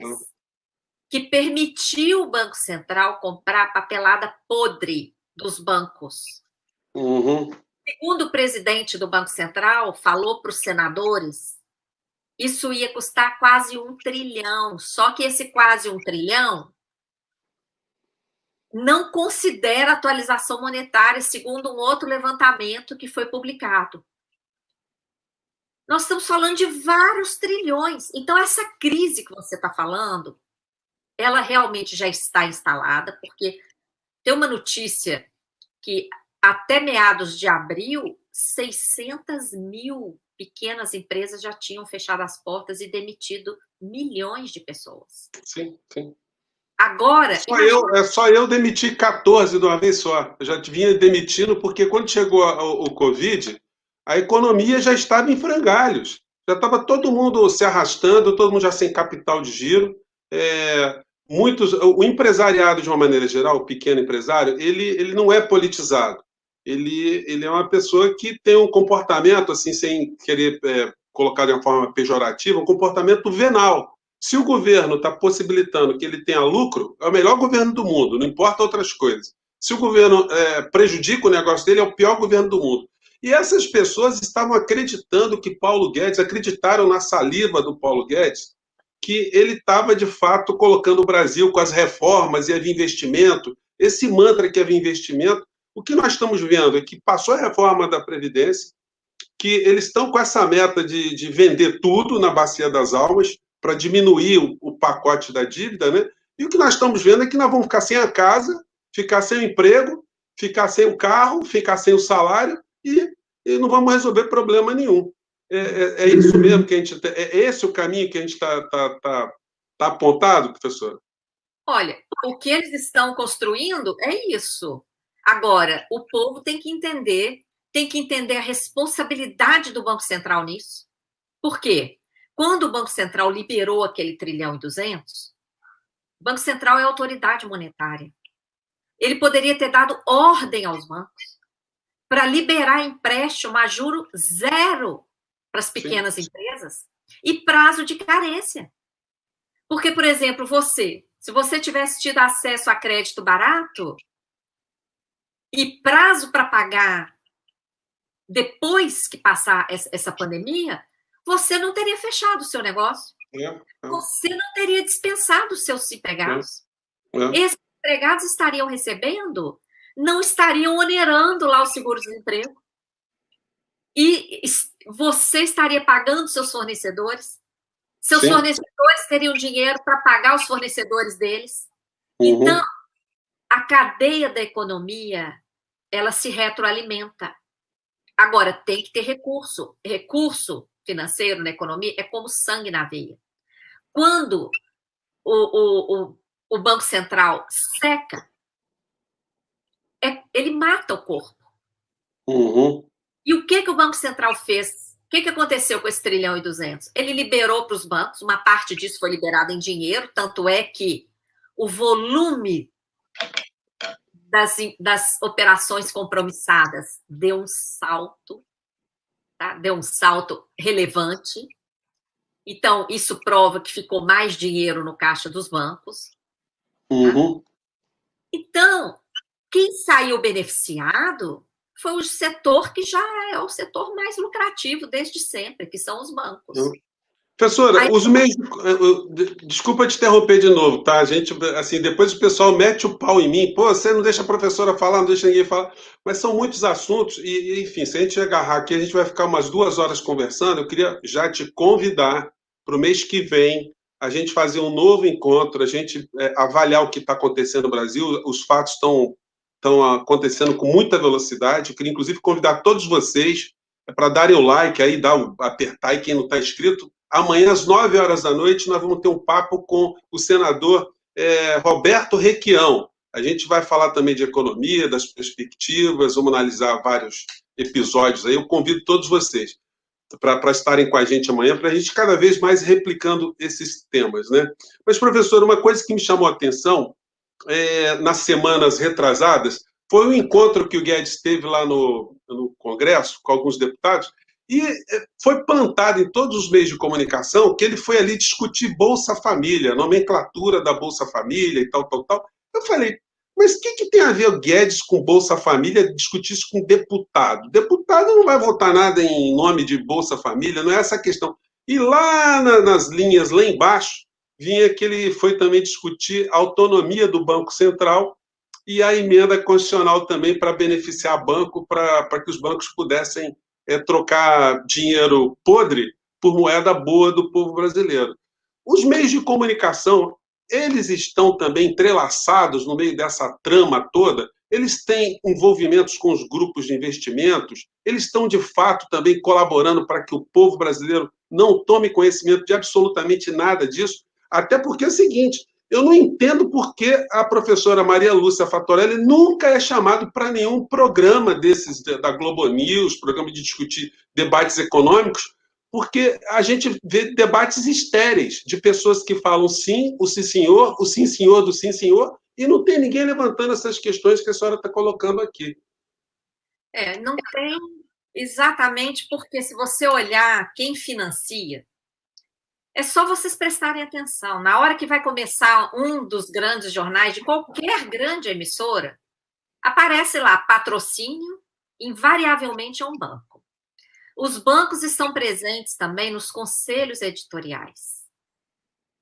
que permitiu o Banco Central comprar a papelada podre dos bancos. Segundo o presidente do Banco Central, falou para os senadores, isso ia custar quase 1 trilhão. Só que esse quase 1 trilhão não considera atualização monetária, segundo um outro levantamento que foi publicado. Nós estamos falando de vários trilhões. Então, essa crise que você está falando, ela realmente já está instalada, porque tem uma notícia que até meados de abril, 600 mil pequenas empresas já tinham fechado as portas e demitido milhões de pessoas. Sim. Agora... Só eu demiti 14 de uma vez só. Eu já vinha demitindo, porque quando chegou o Covid, a economia já estava em frangalhos. Já estava todo mundo se arrastando, todo mundo já sem capital de giro. O empresariado, de uma maneira geral, o pequeno empresário, ele não é politizado. Ele é uma pessoa que tem um comportamento, assim, sem querer colocar de uma forma pejorativa, um comportamento venal. Se o governo está possibilitando que ele tenha lucro, é o melhor governo do mundo, não importa outras coisas. Se o governo prejudica o negócio dele, é o pior governo do mundo. E essas pessoas estavam acreditando que Paulo Guedes, acreditaram na saliva do Paulo Guedes, que ele estava, de fato, colocando o Brasil com as reformas e havia investimento, esse mantra que havia investimento. O que nós estamos vendo é que passou a reforma da Previdência, que eles estão com essa meta de vender tudo na bacia das almas para diminuir o pacote da dívida, né? E o que nós estamos vendo é que nós vamos ficar sem a casa, ficar sem o emprego, ficar sem o carro, ficar sem o salário e não vamos resolver problema nenhum. É isso mesmo que a gente... É esse o caminho que a gente está apontado, professor? Olha, o que eles estão construindo é isso. Agora, o povo tem que entender a responsabilidade do Banco Central nisso. Por quê? Quando o Banco Central liberou aquele 1,2 trilhão, o Banco Central é autoridade monetária. Ele poderia ter dado ordem aos bancos para liberar empréstimo a juro zero para as pequenas empresas e prazo de carência. Porque, por exemplo, você Se você tivesse tido acesso a crédito barato e prazo para pagar depois que passar essa pandemia, você não teria fechado o seu negócio. Você não teria dispensado os seus empregados. Esses empregados estariam recebendo, não estariam onerando lá o seguro-desemprego. E você estaria pagando seus fornecedores. Seus Sim. fornecedores teriam dinheiro para pagar os fornecedores deles. Uhum. Então, a cadeia da economia, ela se retroalimenta. Agora, tem que ter recurso. Recurso financeiro na economia é como sangue na veia. Quando o Banco Central seca, ele mata o corpo. Uhum. E o que o Banco Central fez? O que aconteceu com esse 1,2 trilhão? Ele liberou para os bancos, uma parte disso foi liberada em dinheiro, tanto é que o volume das operações compromissadas deu um salto, tá? Deu um salto relevante. Então, isso prova que ficou mais dinheiro no caixa dos bancos. Uhum. Tá? Então, quem saiu beneficiado foi o setor que já é o setor mais lucrativo desde sempre, que são os bancos. Professora, Aí, os meios... Desculpa te interromper de novo, tá? A gente, assim, depois o pessoal mete o pau em mim. Pô, você não deixa a professora falar, não deixa ninguém falar. Mas são muitos assuntos e, enfim, se a gente agarrar aqui, a gente vai ficar umas 2 horas conversando. Eu queria já te convidar para o mês que vem a gente fazer um novo encontro, a gente avaliar o que está acontecendo no Brasil. Os fatos estão acontecendo com muita velocidade. Eu queria, inclusive, convidar todos vocês para darem o like aí, apertar aí quem não está inscrito. Amanhã, às 9 horas da noite, nós vamos ter um papo com o senador Roberto Requião. A gente vai falar também de economia, das perspectivas, vamos analisar vários episódios aí. Eu convido todos vocês para estarem com a gente amanhã, para a gente cada vez mais replicando esses temas, né? Mas, professor, uma coisa que me chamou a atenção nas semanas retrasadas foi um encontro que o Guedes teve lá no Congresso com alguns deputados e foi plantado em todos os meios de comunicação que ele foi ali discutir Bolsa Família, nomenclatura da Bolsa Família e tal, tal, tal. Eu falei, mas o que tem a ver o Guedes com Bolsa Família discutir isso com deputado? Deputado não vai votar nada em nome de Bolsa Família, não é essa a questão. E lá nas linhas, lá embaixo, vinha que ele foi também discutir a autonomia do Banco Central e a emenda constitucional também para beneficiar banco, para que os bancos pudessem trocar dinheiro podre por moeda boa do povo brasileiro. Os meios de comunicação, eles estão também entrelaçados no meio dessa trama toda, eles têm envolvimentos com os grupos de investimentos, eles estão, de fato, também colaborando para que o povo brasileiro não tome conhecimento de absolutamente nada disso, até porque é o seguinte, eu não entendo por que a professora Maria Lúcia Fatorelli nunca é chamada para nenhum programa desses da Globo News, programa de discutir debates econômicos, porque a gente vê debates estéreis de pessoas que falam sim, o sim senhor, o sim senhor do sim senhor, e não tem ninguém levantando essas questões que a senhora está colocando aqui. Não tem exatamente porque se você olhar quem financia, é só vocês prestarem atenção. Na hora que vai começar um dos grandes jornais de qualquer grande emissora, aparece lá patrocínio, invariavelmente é um banco. Os bancos estão presentes também nos conselhos editoriais.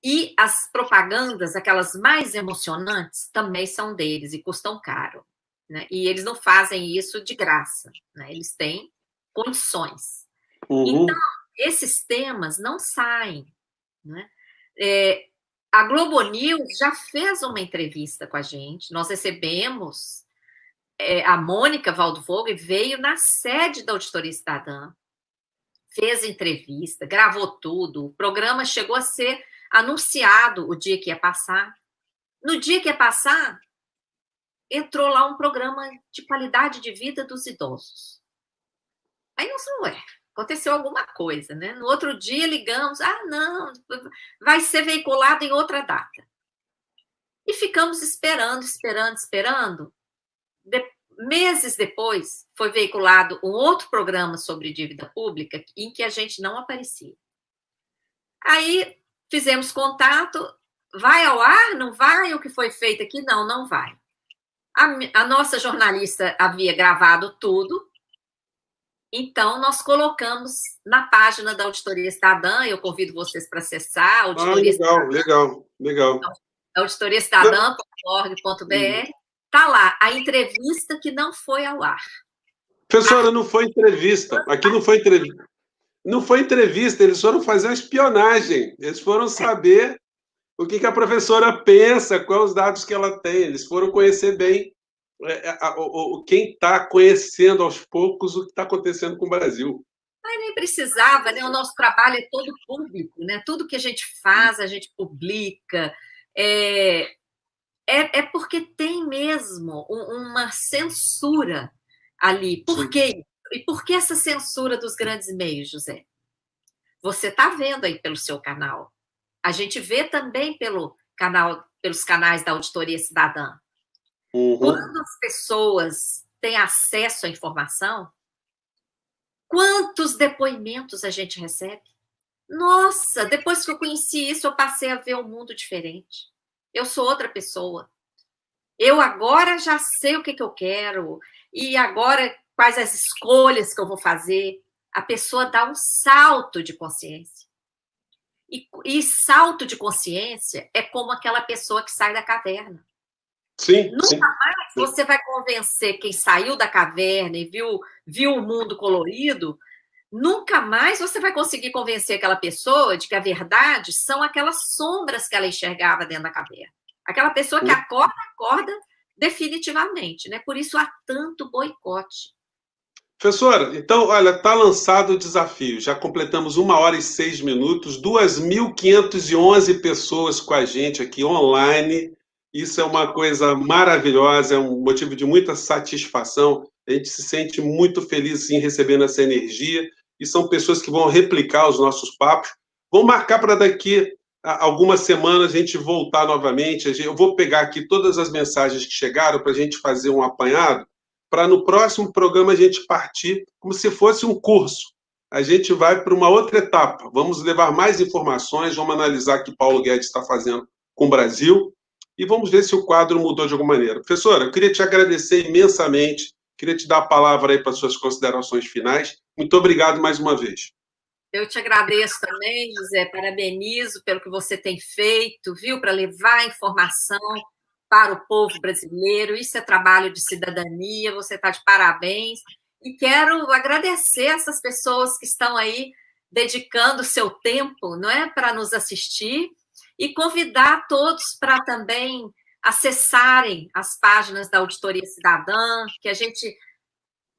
E as propagandas, aquelas mais emocionantes, também são deles e custam caro. Né? E eles não fazem isso de graça. Né? Eles têm condições. Uhum. Então, esses temas não saem. Né? A Globo News já fez uma entrevista com a gente, nós recebemos a Mônica Waldvogel, veio na sede da Auditoria Cidadã, fez entrevista, gravou tudo, o programa chegou a ser anunciado o dia que ia passar. No dia que ia passar, entrou lá um programa de qualidade de vida dos idosos. Aí nós não aconteceu alguma coisa, né? No outro dia ligamos, não, vai ser veiculado em outra data. E ficamos esperando. Meses depois, foi veiculado um outro programa sobre dívida pública em que a gente não aparecia. Aí fizemos contato, vai ao ar? Não vai? O que foi feito aqui? Não, não vai. A nossa jornalista havia gravado tudo, então nós colocamos na página da Auditoria Cidadã, eu convido vocês para acessar, legal. auditoriacidadã.org.br, está lá a entrevista que não foi ao ar. Professora, não foi entrevista, aqui não foi entrevista. Não foi entrevista, eles foram fazer uma espionagem, eles foram saber o que a professora pensa, quais os dados que ela tem, eles foram conhecer bem quem está conhecendo aos poucos o que está acontecendo com o Brasil. Mas nem precisava, né? O nosso trabalho é todo público, né? Tudo que a gente faz, a gente publica. É porque tem mesmo uma censura ali. Por quê? E por que essa censura dos grandes meios, José? Você está vendo aí pelo seu canal. A gente vê também pelos canais da Auditoria Cidadã. Quando as pessoas têm acesso à informação, quantos depoimentos a gente recebe? Nossa, depois que eu conheci isso, eu passei a ver um mundo diferente. Eu sou outra pessoa. Eu agora já sei o que eu quero, e agora quais as escolhas que eu vou fazer. A pessoa dá um salto de consciência. E salto de consciência é como aquela pessoa que sai da caverna. Sim, Nunca mais você vai convencer quem saiu da caverna e viu o mundo colorido, nunca mais você vai conseguir convencer aquela pessoa de que a verdade são aquelas sombras que ela enxergava dentro da caverna. Aquela pessoa que acorda definitivamente, né? Por isso há tanto boicote. Professora, então, olha, está lançado o desafio. Já completamos 1h06, 2.511 pessoas com a gente aqui online. Isso é uma coisa maravilhosa, é um motivo de muita satisfação. A gente se sente muito feliz em recebendo essa energia. E são pessoas que vão replicar os nossos papos. Vamos marcar para daqui a algumas semanas a gente voltar novamente. Eu vou pegar aqui todas as mensagens que chegaram para a gente fazer um apanhado, para no próximo programa a gente partir como se fosse um curso. A gente vai para uma outra etapa. Vamos levar mais informações, vamos analisar o que Paulo Guedes está fazendo com o Brasil e vamos ver se o quadro mudou de alguma maneira. Professora, eu queria te agradecer imensamente, queria te dar a palavra aí para suas considerações finais. Muito obrigado mais uma vez. Eu te agradeço também, José, parabenizo pelo que você tem feito, viu, para levar a informação para o povo brasileiro. Isso é trabalho de cidadania, você está de parabéns. E quero agradecer essas pessoas que estão aí dedicando o seu tempo, não é, para nos assistir, e convidar todos para também acessarem as páginas da Auditoria Cidadã, que a gente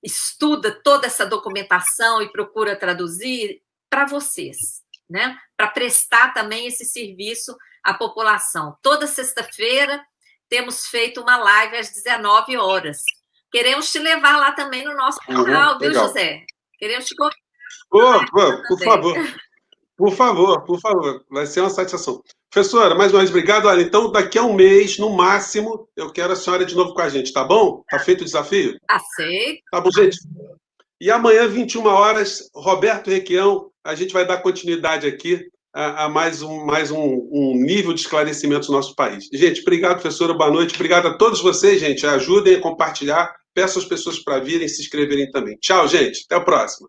estuda toda essa documentação e procura traduzir para vocês, né? Para prestar também esse serviço à população. Toda sexta-feira temos feito uma live às 19 horas. Queremos te levar lá também no nosso canal, viu, legal. José? Queremos te convidar. Por favor. Vai ser uma satisfação. Professora, mais uma vez, obrigado. Olha, então, daqui a um mês, no máximo, eu quero a senhora de novo com a gente, tá bom? Tá feito o desafio? Aceito. Tá bom, gente. E amanhã, 21 horas, Roberto Requião, a gente vai dar continuidade aqui a mais um nível de esclarecimento do nosso país. Gente, obrigado, professora, boa noite. Obrigado a todos vocês, gente. Ajudem a compartilhar. Peço às pessoas para virem se inscreverem também. Tchau, gente. Até a próxima.